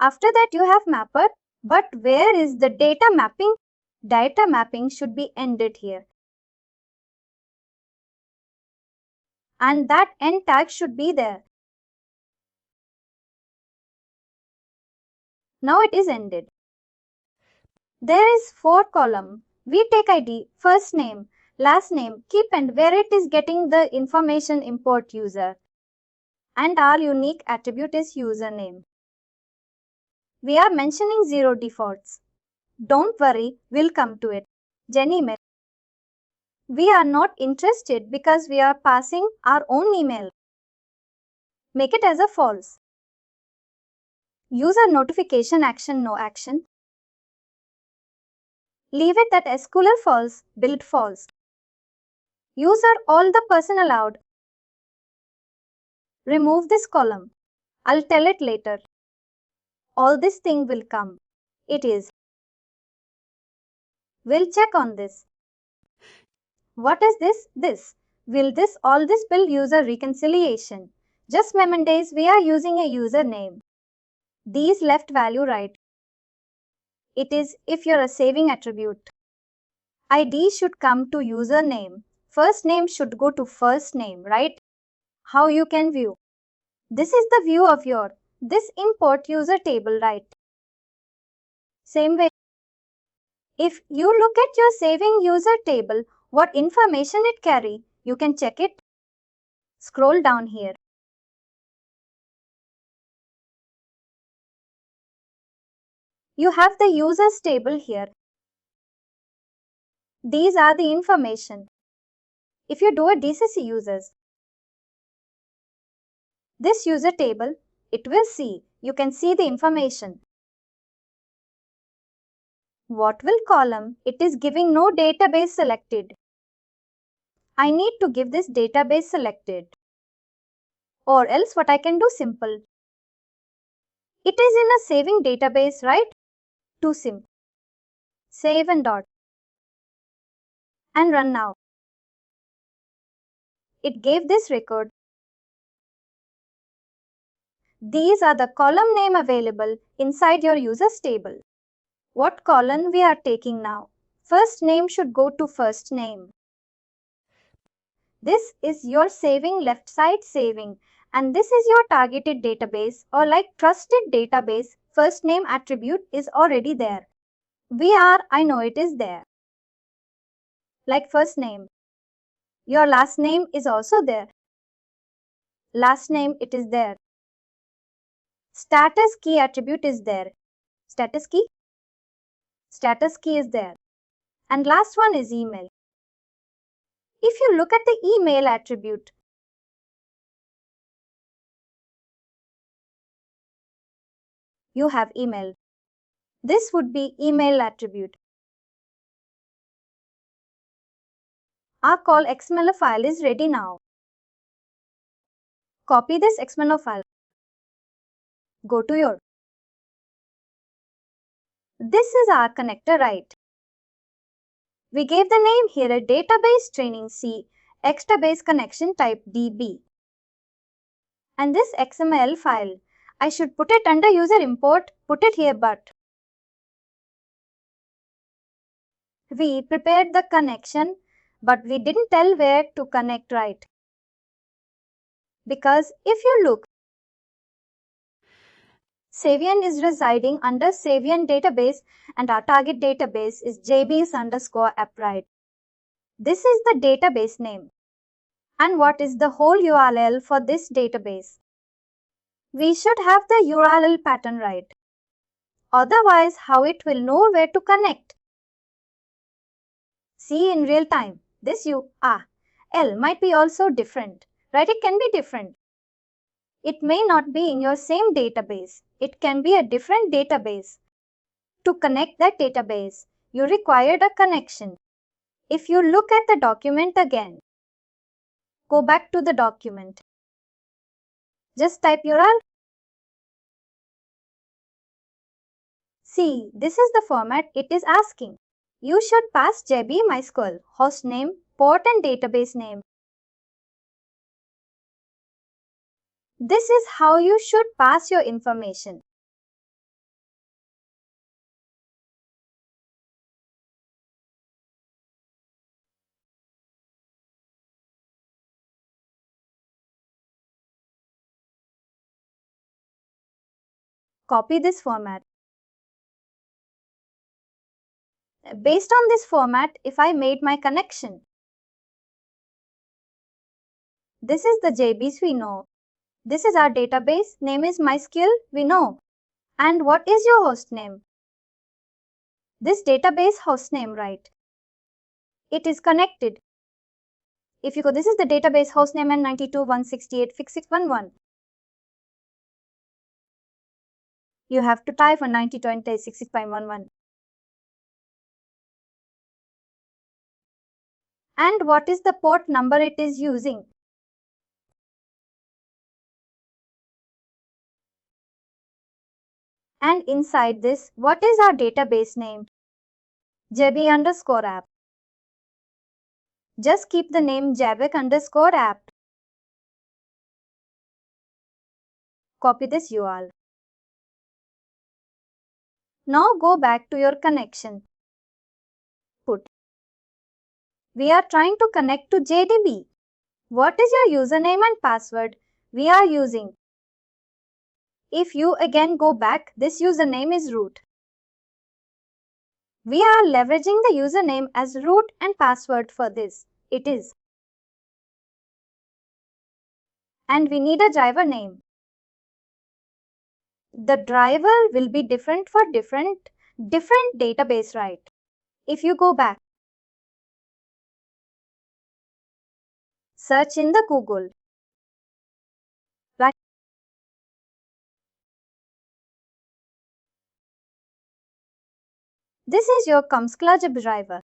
After that you have mapper, but where is the data mapping? Data mapping should be ended here. And that end tag should be there. Now it is ended. There is 4 column. We take ID, first name, last name, keep and where it is getting the information import user. And our unique attribute is username. We are mentioning 0 defaults. Don't worry, we'll come to it. Gmail. We are not interested because we are passing our own email. Make it as a false. User notification action no action. Leave it at SQL false, build false. User all the person allowed. Remove this column. I'll tell it later. All this thing will come. It is. We'll check on this. What is this? This. Will this all this build user reconciliation? Just days we are using a username. These left value right. It is if you're a saving attribute. ID should come to username. First name should go to first name, right? How you can view. This is the view of your this import user table, right? Same way. If you look at your saving user table, what information it carry, you can check it. Scroll down here. You have the users table here. These are the information. If you do a DCC users, this user table, it will see. You can see the information. What will column? It is giving no database selected. I need to give this database selected. Or else what I can do simple. It is in a saving database, right? Too simple. Save and dot. And run now. It gave this record. These are the column name available inside your users table. What column we are taking now? First name should go to first name. This is your saving left side saving, and this is your targeted database or like trusted database. First name attribute is already there. I know it is there. Like first name. Your last name is also there. Last name it is there. Status key attribute is there. Status key? Status key is there. And last one is email. If you look at the email attribute, you have email. This would be email attribute. Our call XML file is ready now. Copy this XML file. Go to your. This is our connector, right? We gave the name here a database training C, extra base connection type DB. And this XML file, I should put it under user import, put it here but. We prepared the connection, but we didn't tell where to connect, right? Because if you look, Saviynt is residing under Saviynt database and our target database is jbs_app, right? This is the database name. And what is the whole URL for this database? We should have the URL pattern right. Otherwise, how it will know where to connect? See in real time, this URL might be also different, right? It can be different. It may not be in your same database. It can be a different database. To connect that database, you required a connection. If you look at the document again, go back to the document. Just type URL. See, this is the format it is asking. You should pass JB MySQL, hostname, port and database name. This is how you should pass your information. Copy this format. Based on this format, if I made my connection, this is the JBs we know. This is our database, name is MySQL, we know. And what is your host name? This database host name, right? It is connected. If you go, this is the database host name and 92.168.66.11. You have to type 192.168.66.11. And what is the port number it is using? And inside this, what is our database name? JB_app. Just keep the name JABIC_app. Copy this URL. Now go back to your connection. We are trying to connect to JDB. What is your username and password we are using? If you again go back, this username is root. We are leveraging the username as root and password for this. It is. And we need a driver name. The driver will be different for different database, right? If you go back, search in the Google. Right? This is your CloudFoundation driver.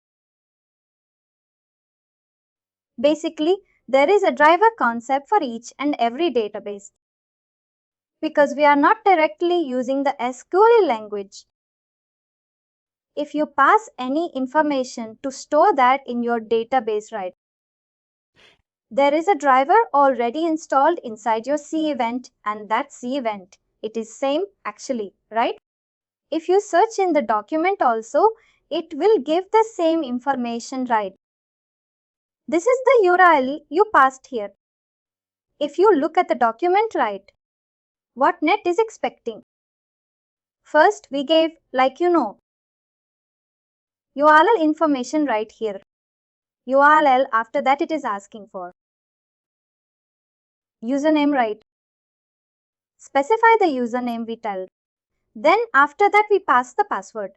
Basically, there is a driver concept for each and every database. Because we are not directly using the SQL language. If you pass any information to store that in your database, right? There is a driver already installed inside your Saviynt and that Saviynt. It is same actually, right? If you search in the document also, it will give the same information, right? This is the URL you passed here. If you look at the document, right, what net is expecting? First, we gave, like you know, URL information right here. URL, after that it is asking for username, right? Specify the username we tell. Then after that we pass the password.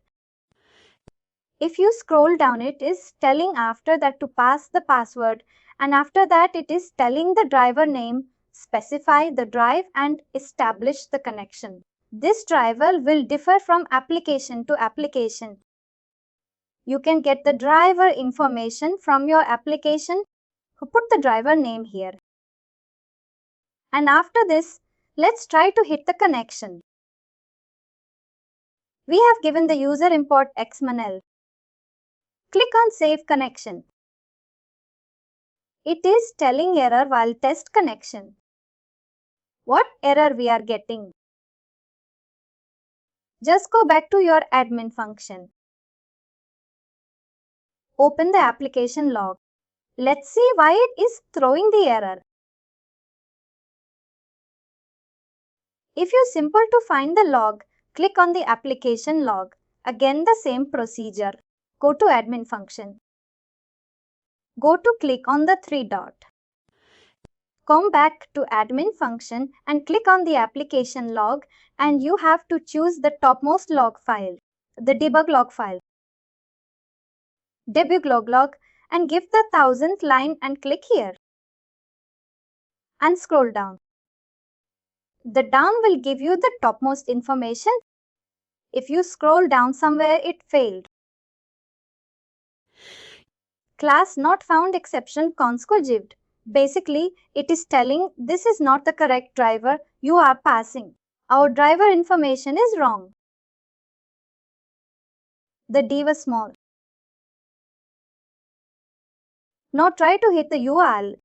If you scroll down, it is telling after that to pass the password, and after that it is telling the driver name, specify the drive and establish the connection. This driver will differ from application to application. You can get the driver information from your application. Put the driver name here. And after this, let's try to hit the connection. We have given the user import XML. Click on Save Connection. It is telling error while test connection. What error we are getting? Just go back to your admin function. Open the application log. Let's see why it is throwing the error. If you simple to find the log, click on the application log. Again the same procedure. Go to admin function. Go to click on the three dot. Come back to admin function and click on the application log, and you have to choose the topmost log file, the debug log file. Debug log and give the 1000th line and click here. And scroll down. The down will give you the topmost information. If you scroll down somewhere, it failed. Class not found exception console gived. Basically, it is telling this is not the correct driver you are passing. Our driver information is wrong. The D was small. Now try to hit the URL.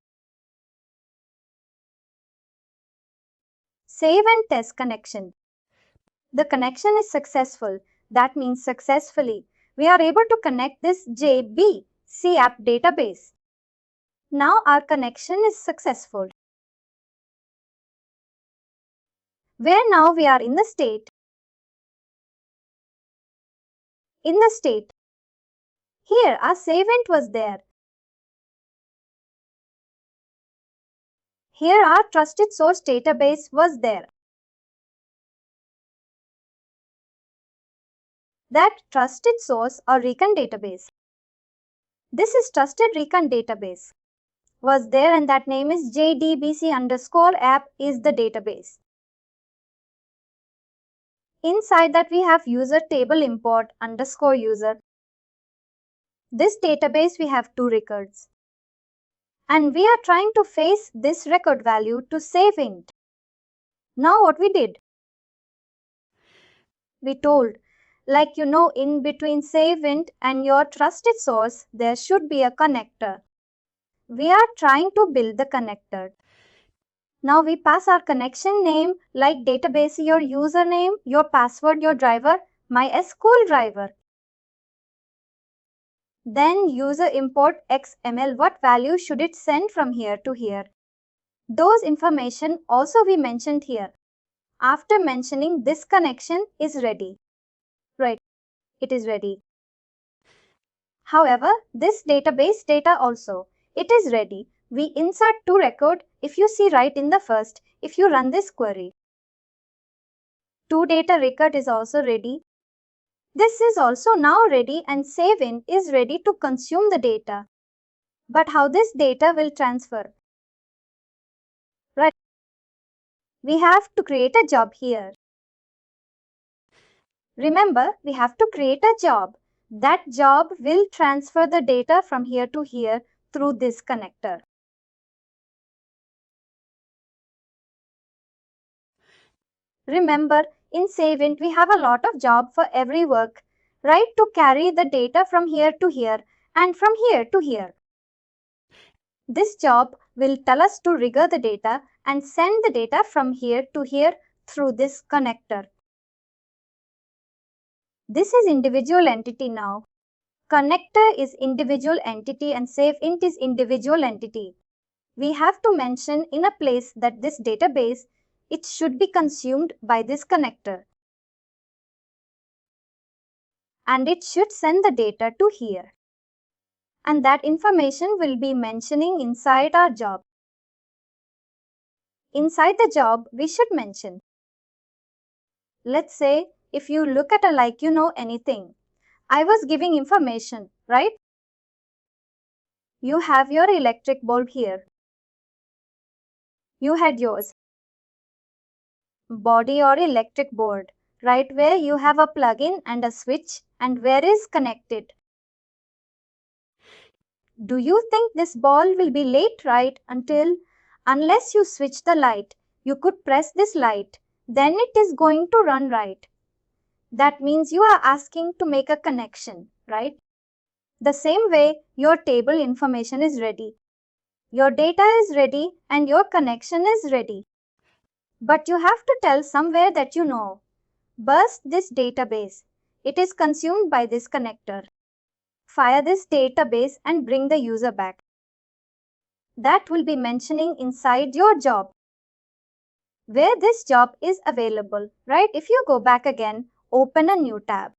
Save and test connection. The connection is successful. That means successfully we are able to connect this JBC app database. Now our connection is successful. Where now we are in the state. In the state. Here our Saviynt was there. Here our trusted source database was there. That trusted source or recon database. This is trusted recon database. Was there, and that name is JDBC_app is the database. Inside that we have user table import _user. This database we have two records. And we are trying to face this record value to Saviynt. Now what we did? We told, like in between Saviynt and your trusted source, there should be a connector. We are trying to build the connector. Now we pass our connection name like database, your username, your password, your driver, MySQL driver. Then user import XML, what value should it send from here to here? Those information also we mentioned here. After mentioning this connection is ready. Right, it is ready. However, this database data also, it is ready. We insert two record. If you see right in the first, if you run this query, two data record is also ready. This is also now ready, and Saviynt is ready to consume the data. But how this data will transfer? Right. We have to create a job here. Remember, we have to create a job. That job will transfer the data from here to here through this connector. Remember, in Saviynt, we have a lot of job for every work, right, to carry the data from here to here and from here to here. This job will tell us to rigor the data and send the data from here to here through this connector. This is individual entity now. Connector is individual entity and Saviynt is individual entity. We have to mention in a place that this database, it should be consumed by this connector. And it should send the data to here. And that information will be mentioning inside our job. Inside the job, we should mention. Let's say, if you look at anything. I was giving information, right? You have your electric bulb here. You had yours. Body or electric board, right, where you have a plug-in and a switch and where is connected. Do you think this ball will be late, right, unless you switch the light? You could press this light, then it is going to run, right? That means you are asking to make a connection, right? The same way, your table information is ready. Your data is ready and your connection is ready. But you have to tell somewhere that burst this database. It is consumed by this connector. Fire this database and bring the user back. That will be mentioning inside your job. where this job is available, right? If you go back again, open a new tab.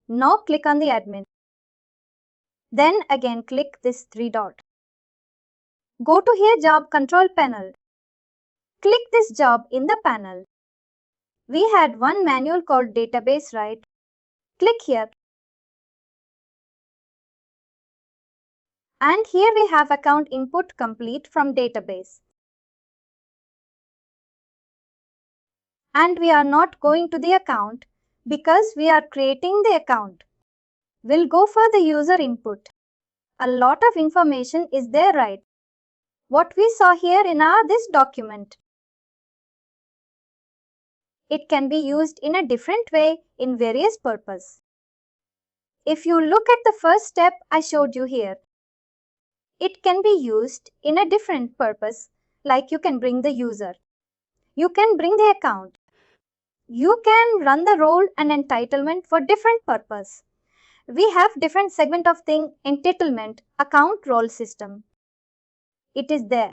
Now click on the admin. Then again click this 3 dot. Go to here job control panel. Click this job in the panel. We had one manual called database, right? Click here. And here we have account input complete from database. And we are not going to the account because we are creating the account. We'll go for the user input. A lot of information is there, right? What we saw here in this document. It can be used in a different way in various purposes. If you look at the first step I showed you here, it can be used in a different purpose, like you can bring the user. You can bring the account. You can run the role and entitlement for different purpose. We have different segment of thing, entitlement, account role system. It is there.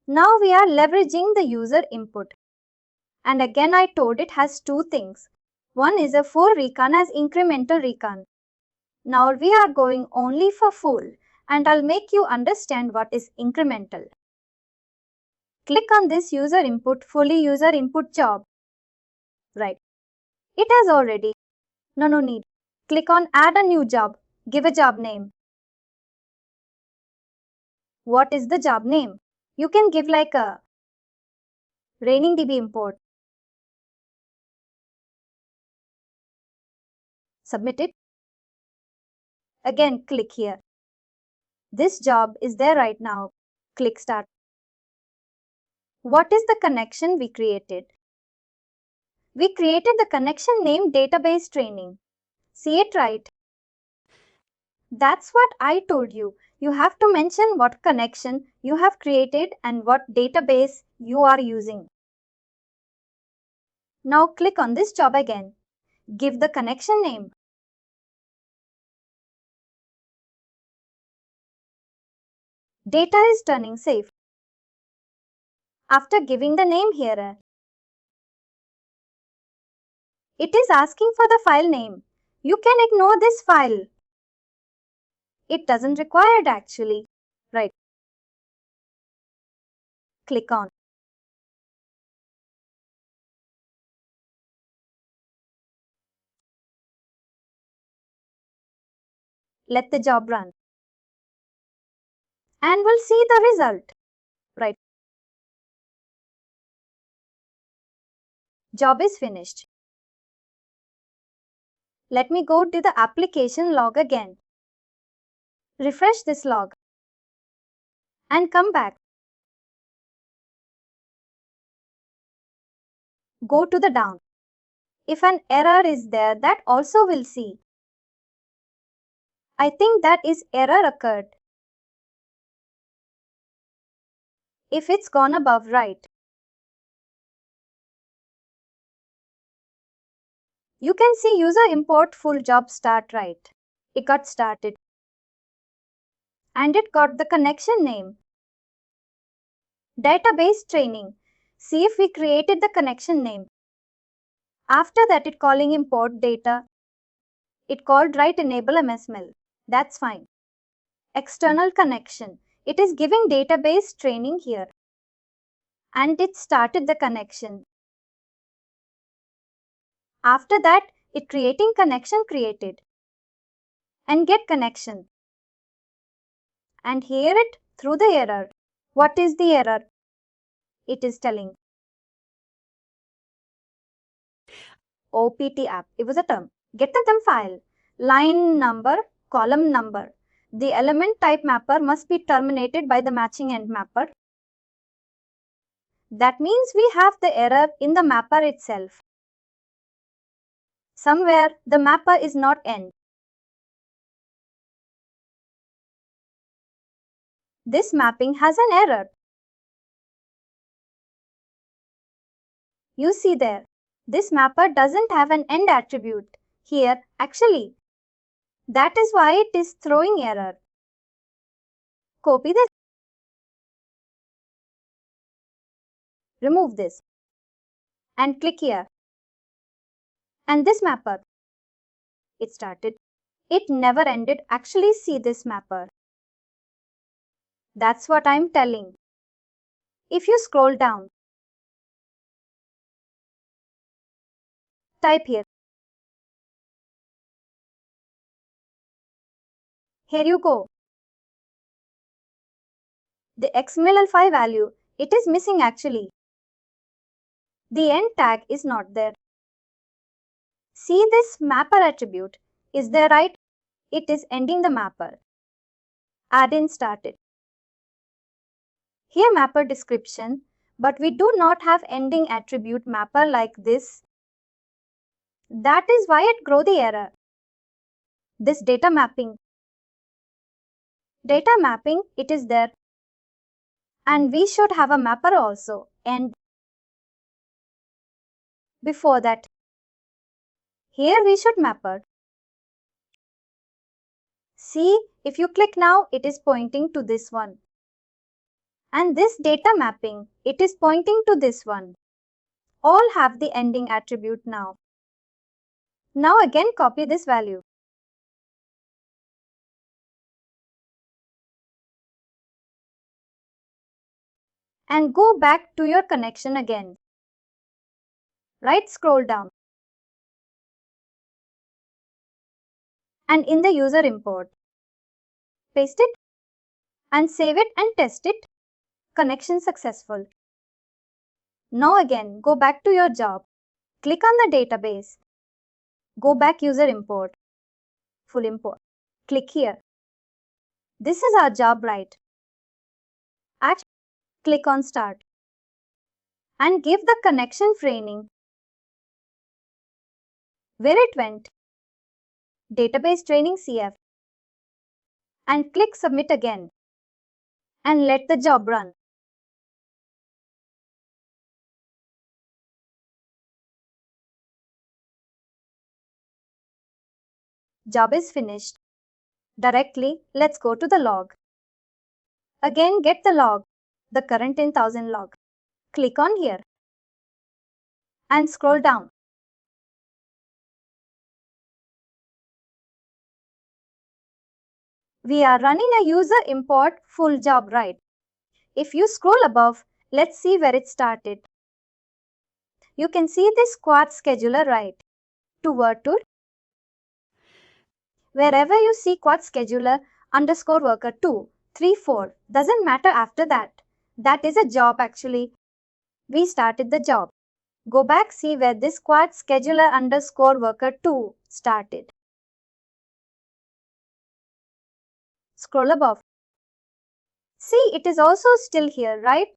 Now we are leveraging the user input. And again I told it has two things. One is a full recon as incremental recon. Now we are going only for full and I'll make you understand what is incremental. Click on this user input, fully user input job. Right. It has already. No need. Click on add a new job. Give a job name. What is the job name? You can give like a raining DB import. Submit it. Again click here. This job is there right now. Click start. What is the connection we created? We created the connection name database training. See it right? That's what I told you. You have to mention what connection you have created and what database you are using. Now click on this job again. Give the connection name. Data is turning safe. After giving the name here, it is asking for the file name. You can ignore this file. It doesn't require it actually. Right. Click on. Let the job run. And we'll see the result. Right. Job is finished. Let me go to the application log again. Refresh this log. And come back. Go to the down. If an error is there, that also will see. I think that is error occurred. If it's gone above, right. You can see user import full job start, right. It got started. And it got the connection name. Database training. See if we created the connection name. After that it calling import data. It called write enable MSML. That's fine. External connection. It is giving database training here. And it started the connection. After that, it creating connection created. And get connection. And hear it through the error. What is the error? It is telling OPT app. It was a term. Get the term file. Line number, column number. The element type mapper must be terminated by the matching end mapper. That means we have the error in the mapper itself. Somewhere the mapper is not end. This mapping has an error. You see there, this mapper doesn't have an end attribute here actually. That is why it is throwing error. Copy this. Remove this. And click here. And this mapper. It started. It never ended. Actually, see this mapper. That's what I'm telling. If you scroll down, type here. Here you go. The XML5 value, it is missing actually. The end tag is not there. See this mapper attribute. Is there right? It is ending the mapper. Add-in started. Here mapper description, but we do not have ending attribute mapper like this. That is why it grow the error. This data mapping. Data mapping, it is there. And we should have a mapper also. And before that, here we should mapper. See, if you click now, it is pointing to this one. And this data mapping, it is pointing to this one. All have the ending attribute now. Now again copy this value. And go back to your connection again. Right scroll down. And in the user import, paste it and save it and test it. Connection successful. Now again go back to your job. Click on the database. Go back user import. Full import. Click here. This is our job, right? Action. Click on start. And give the connection training. Where it went? Database training CF. And click submit again. And let the job run. Job is finished. Directly, let's go to the log. Again, get the log, the current in 1000 log. Click on here and scroll down. We are running a user import full job, right? If you scroll above, let's see where it started. You can see this squad scheduler, right? To Word. Wherever you see quad scheduler underscore worker 2, 3, 4, doesn't matter after that. That is a job actually. We started the job. Go back, see where this quad scheduler underscore worker 2 started. Scroll above. See, it is also still here, right?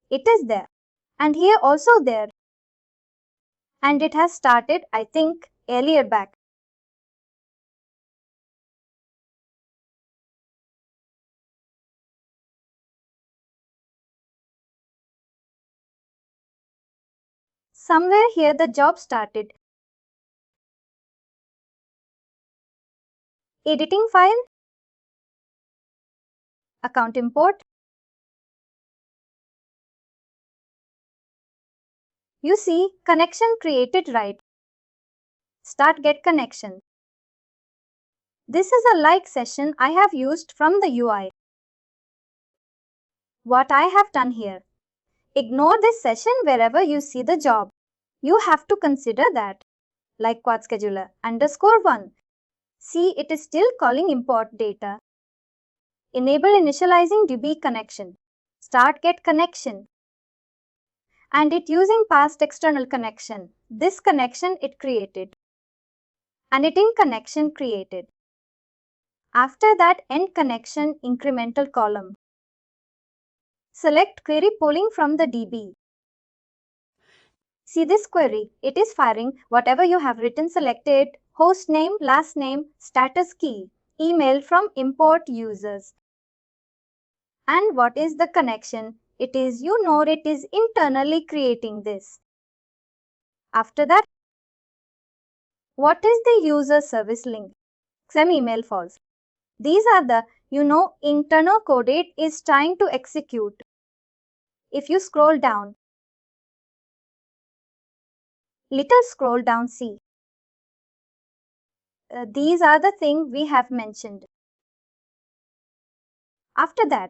It is there. And here also there. And it has started, I think, earlier back. Somewhere here the job started. Editing file. Account import. You see, connection created, right? Start get connection. This is a like session I have used from the UI. What I have done here. Ignore this session wherever you see the job. You have to consider that. Like quad scheduler underscore 1. See, it is still calling import data. Enable initializing DB connection. Start get connection. And it using past external connection. This connection it created. And it in connection created. After that end connection incremental column. Select query polling from the DB. See this query, it is firing whatever you have written. Selected host name, last name, status key, email from import users. And what is the connection? It is, it is internally creating this. After that, What is the user service link? XM email false. These are the, internal code it is trying to execute. If you scroll down, scroll down, see. These are the things we have mentioned. After that,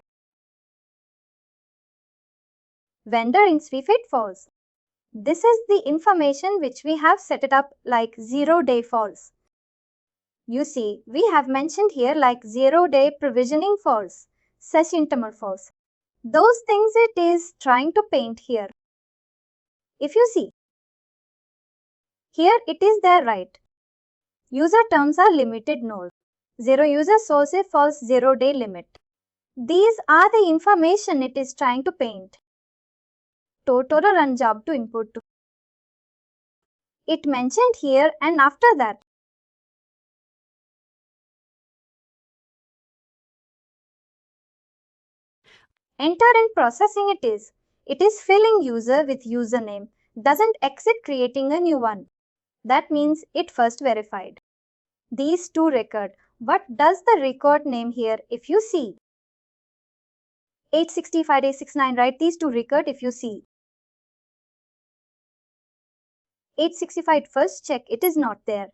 vendor in Saviynt false. This is the information which we have set it up like 0-day false. You see, we have mentioned here like 0-day provisioning false, session timer false. Those things it is trying to paint here. If you see, here it is there, right? User terms are limited node. 0 user source a false 0-day limit. These are the information it is trying to paint. Total run job to input. It mentioned here and after that. Enter and processing it is. It is filling user with username. Doesn't exit creating a new one. That means it first verified. These two record. What does the record name here if you see? 865-869, right? These two record if you see. 865 first check, it is not there.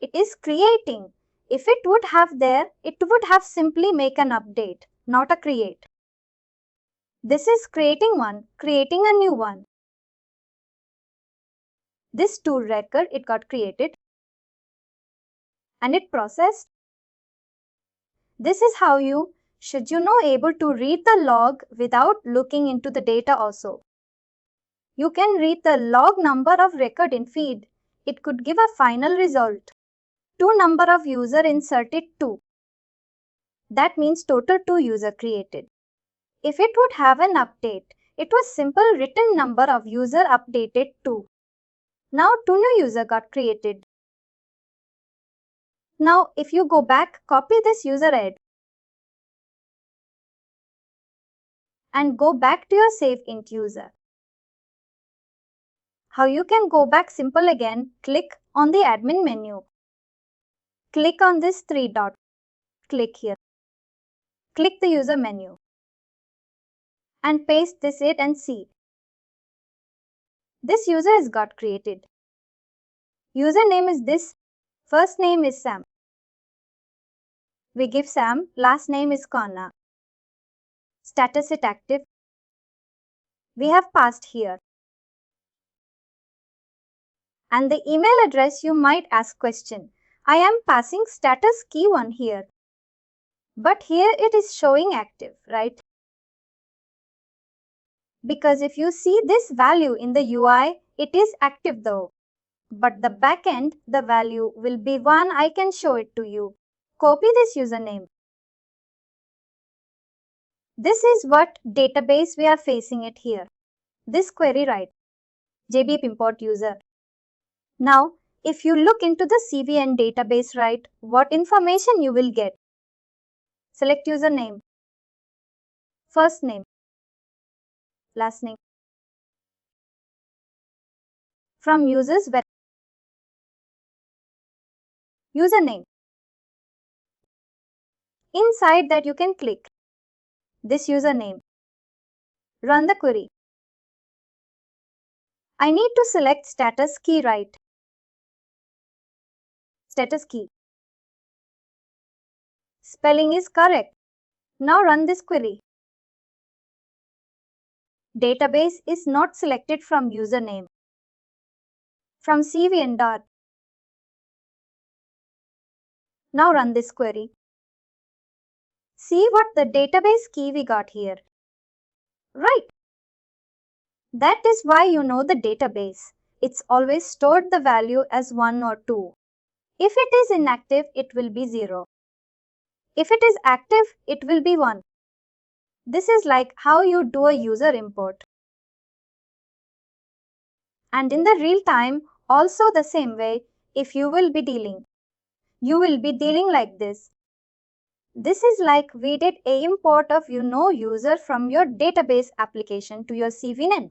It is creating. If it would have there, it would have simply make an update, not a create. This is creating one, creating a new one. This two record, it got created and it processed. This is how you should able to read the log without looking into the data also. You can read the log number of record in feed. It could give a final result. Number of user inserted 2. That means total 2 user created. If it would have an update, it was simple written number of user updated 2. Now 2 new user got created. Now if you go back, copy this user add and go back to your Saviynt user. How you can go back simple again, click on the admin menu. Click on this 3 dot. Click here. Click the user menu. And paste this it and see. This user is got created. Username is this. First name is Sam. We give Sam. Last name is Konna. Status it active. We have passed here. And the email address you might ask question. I am passing status key 1 here. But here it is showing active, right? Because if you see this value in the UI, it is active though. But the backend, the value will be 1. I can show it to you. Copy this username. This is what database we are facing it here. This query, right? JBP import user. Now, if you look into the Saviynt database, right, what information you will get? Select username, first name, last name. From users web, username. Inside that you can click this username. Run the query. I need to select status key, right? Status key. Spelling is correct. Now run this query. Database is not selected from username. From Saviynt dot. Now run this query. See what the database key we got here. Right. That is why you know the database. It's always stored the value as 1 or 2. If it is inactive, it will be 0. If it is active, it will be 1. This is like how you do a user import. And in the real time, also the same way, if you will be dealing. You will be dealing like this. This is like we did a import of user from your database application to your Saviynt.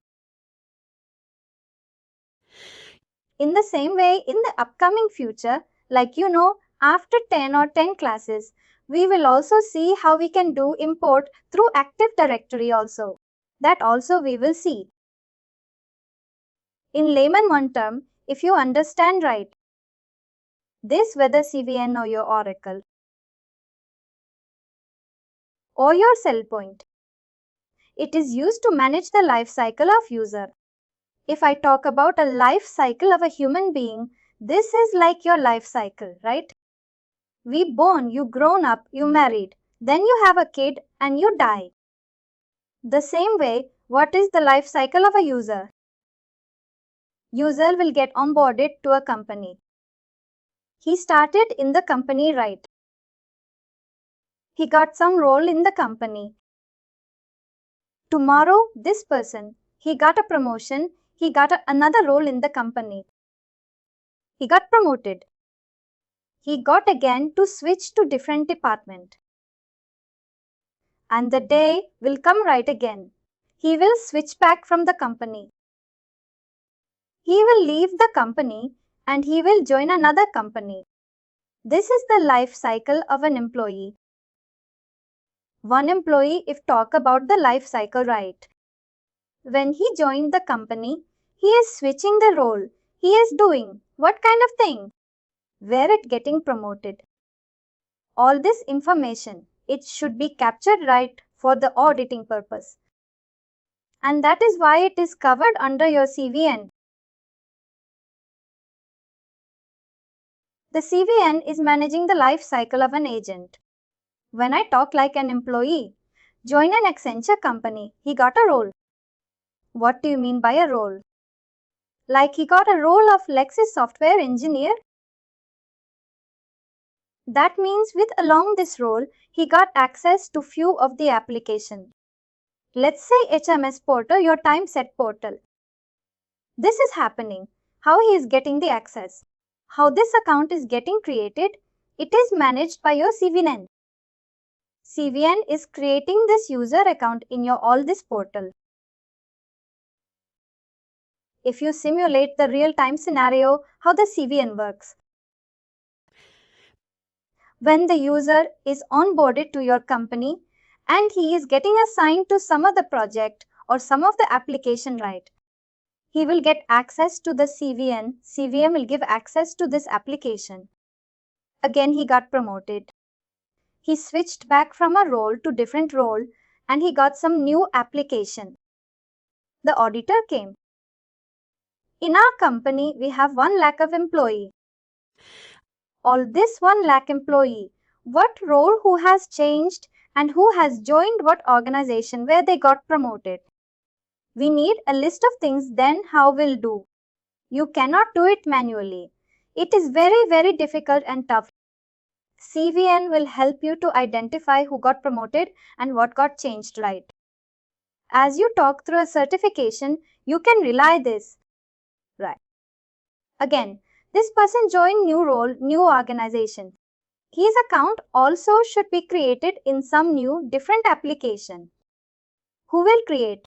In the same way, in the upcoming future, like after 10 or 10 classes, we will also see how we can do import through Active Directory also. That also we will see. In layman one term, if you understand right, this whether CVN or your Oracle or your SailPoint, it is used to manage the life cycle of user. If I talk about a life cycle of a human being, this is like your life cycle, right? We born, you grown up, you married, then you have a kid and you die. The same way, what is the life cycle of a user? User will get onboarded to a company. He started in the company, right? He got some role in the company. Tomorrow, this person, he got a promotion, he got another role in the company. He got promoted. He got again to switch to different department. And the day will come right again. He will switch back from the company. He will leave the company and he will join another company. This is the life cycle of an employee. One employee, if talk about the life cycle, right? When he joined the company, he is switching the role. He is doing what kind of thing? Where it getting promoted. All this information, it should be captured right for the auditing purpose. And that is why it is covered under your CVN. The CVN is managing the life cycle of an agent. When I talk like an employee, join an Accenture company, he got a role. What do you mean by a role? Like he got a role of Lexis software engineer? That means with along this role, he got access to few of the application. Let's say HRMS portal, your time set portal. This is happening. How he is getting the access? How this account is getting created? It is managed by your CVN. CVN is creating this user account in your all this portal. If you simulate the real-time scenario, how the CVN works. When the user is onboarded to your company and he is getting assigned to some of the project or some of the application, right? He will get access to the CVN. CVN will give access to this application. Again, he got promoted. He switched back from a role to different role and he got some new application. The auditor came. In our company, we have 1 lakh of employee. All this 1 lakh employee, what role who has changed and who has joined what organization where they got promoted. We need a list of things, then how we'll do. You cannot do it manually. It is very, very difficult and tough. CVN will help you to identify who got promoted and what got changed, right? As you talk through a certification, you can rely this. Right. Again, this person joined new role, new organization. His account also should be created in some new different application. Who will create?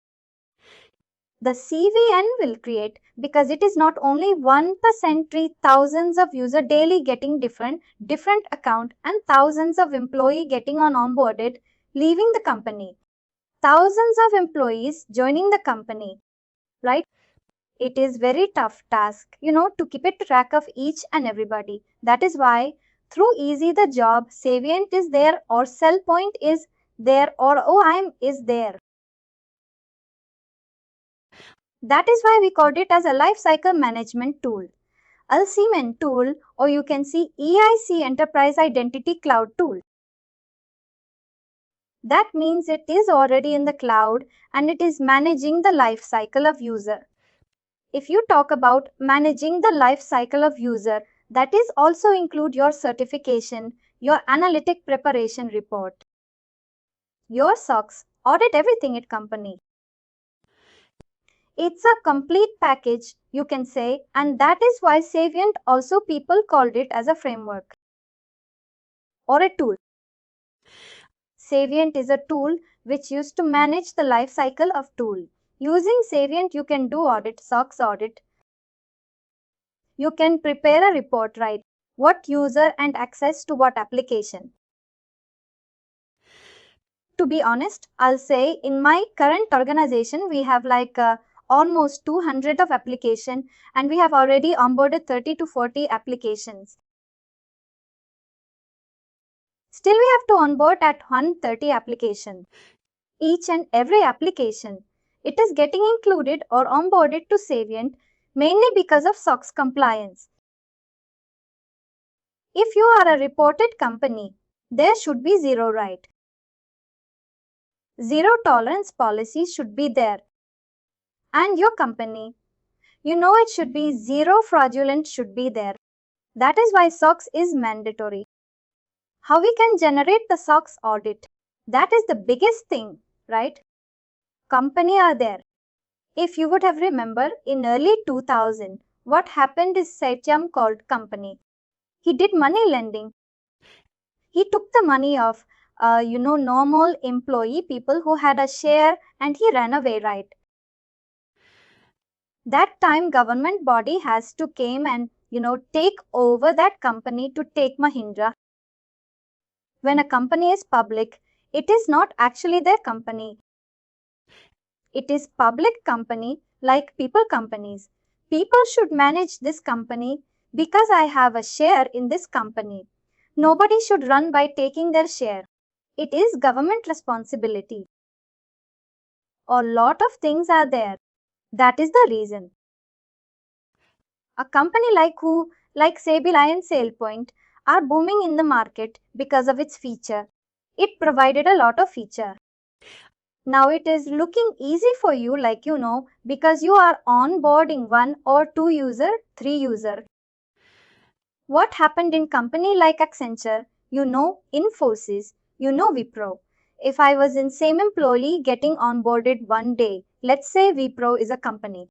The CVN will create because it is not only 1% tree, thousands of user daily getting different account and thousands of employee getting onboarded, leaving the company. Thousands of employees joining the company, right? It is very tough task, to keep it track of each and everybody. That is why through Easy the Job, Saviynt is there or SailPoint is there or OIM is there. That is why we called it as a lifecycle management tool, LCMN tool, or you can see EIC Enterprise Identity Cloud tool. That means it is already in the cloud and it is managing the life cycle of user. If you talk about managing the life cycle of user, that is also include your certification, your analytic preparation report, your SOX, audit everything at company. It's a complete package, you can say, and that is why Saviynt also people called it as a framework or a tool. Saviynt is a tool which used to manage the life cycle of tool. Using Saviynt, you can do audit, SOX audit. You can prepare a report, right? What user and access to what application. To be honest, I'll say in my current organization, we have almost 200 of application and we have already onboarded 30 to 40 applications. Still, we have to onboard at 130 applications. Each and every application, it is getting included or onboarded to Saviynt mainly because of SOX compliance. If you are a reported company, there should be zero, right? Zero tolerance policies should be there. And your company, you know it should be zero fraudulent should be there. That is why SOX is mandatory. How we can generate the SOX audit? That is the biggest thing, right? Company are there. If you would have remembered in early 2000, what happened is Satyam called company. He did money lending. He took the money of normal employee people who had a share and he ran away, right? That time government body has to came and take over that company to take Mahindra. When a company is public, it is not actually their company. It is public company like people companies. People should manage this company because I have a share in this company. Nobody should run by taking their share. It is government responsibility. A lot of things are there. That is the reason. A company like Saviynt and SailPoint are booming in the market because of its feature. It provided a lot of feature. Now it is looking easy for you because you are onboarding 1 or 2 user, 3 user. What happened in company like Accenture, Infosys, Wipro. If I was in same employee getting onboarded one day, let's say Wipro is a company.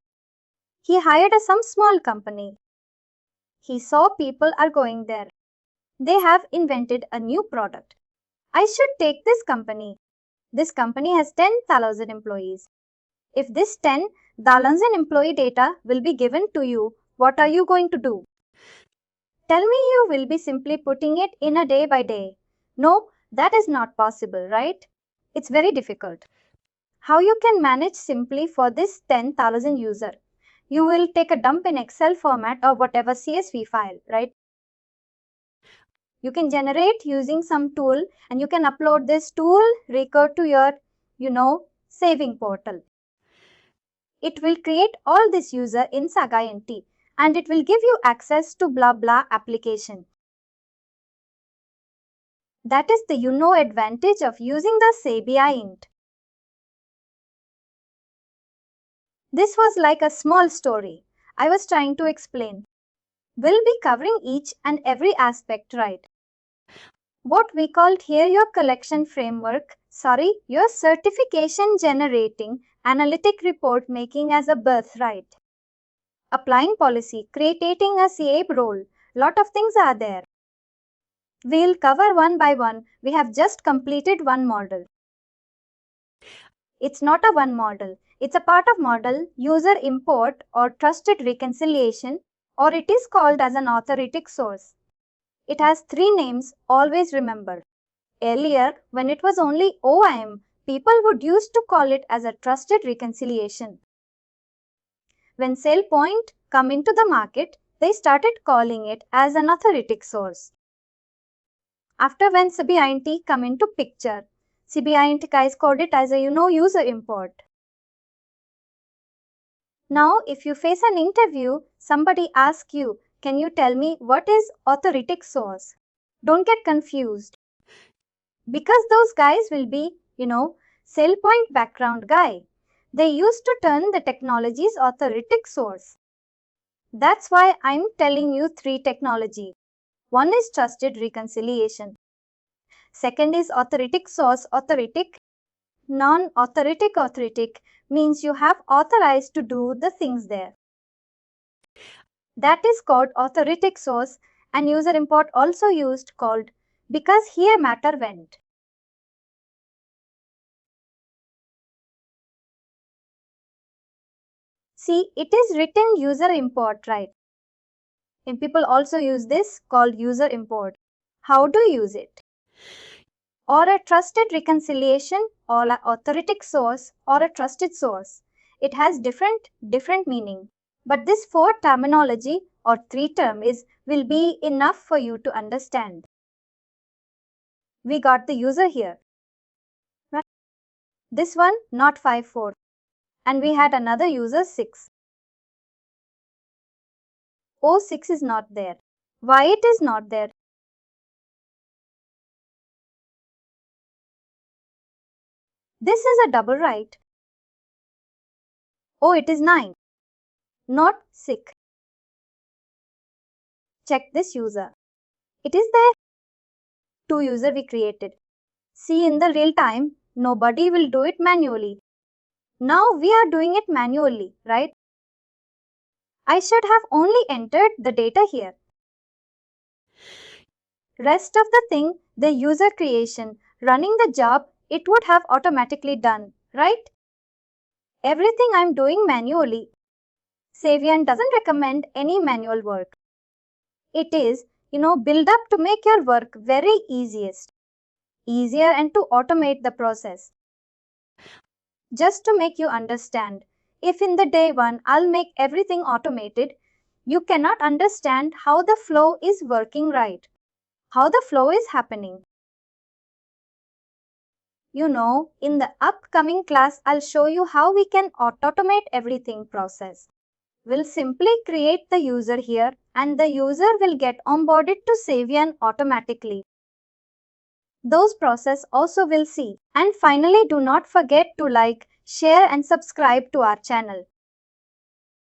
He hired some small company. He saw people are going there. They have invented a new product. I should take this company. This company has 10,000 employees. If this 10,000 employee data will be given to you, what are you going to do? Tell me you will be simply putting it in a day by day. No, that is not possible, right? It's very difficult. How you can manage simply for this 10,000 user? You will take a dump in Excel format or whatever CSV file, right? You can generate using some tool and you can upload this tool record to your, saving portal. It will create all this user in Saviynt and it will give you access to blah blah application. That is the advantage of using the Saviynt. This was like a small story I was trying to explain. We'll be covering each and every aspect, right? What we called here your collection framework, your certification generating analytic report making as a birthright. Applying policy, creating a CA role, lot of things are there. We'll cover one by one. We have just completed one model. It's not a one model. It's a part of model, user import or trusted reconciliation, or it is called as an authoritative source. It has 3 names, always remember. Earlier, when it was only OIM, people would used to call it as a trusted reconciliation. When SailPoint come into the market, they started calling it as an authoritative source. After when Saviynt come into picture, Saviynt guys called it as a user import. Now, if you face an interview, somebody asks you, can you tell me what is authoritative source? Don't get confused. Because those guys will be, SailPoint background guy. They used to turn the technology's authoritative source. That's why I'm telling you 3 technology. One is trusted reconciliation. Second is authoritative source authoritative. Non-authoritative means you have authorized to do the things there. That is called authoritative source and user import also used called because here matter went. See, it is written user import, right? And people also use this called user import. How to use it? Or a trusted reconciliation, or an authoritative source, or a trusted source. It has different meaning. But this 4 terminology or 3 term will be enough for you to understand. We got the user here. Right? This one not 54. And we had another user 6. Oh, 6 is not there. Why it is not there? This is a double right. Oh, it is 9. Not 6. Check this user. It is there. 2 user we created. See, in the real time, nobody will do it manually. Now we are doing it manually, right? I should have only entered the data here. Rest of the thing, the user creation, running the job, it would have automatically done, right? Everything I'm doing manually. Saviynt doesn't recommend any manual work. It is, build up to make your work very easier and to automate the process. Just to make you understand, if in the day 1 I'll make everything automated, you cannot understand how the flow is working right, how the flow is happening. In the upcoming class, I'll show you how we can automate everything process. We'll simply create the user here and the user will get onboarded to Saviynt automatically. Those process also will see. And finally, do not forget to like, share and subscribe to our channel.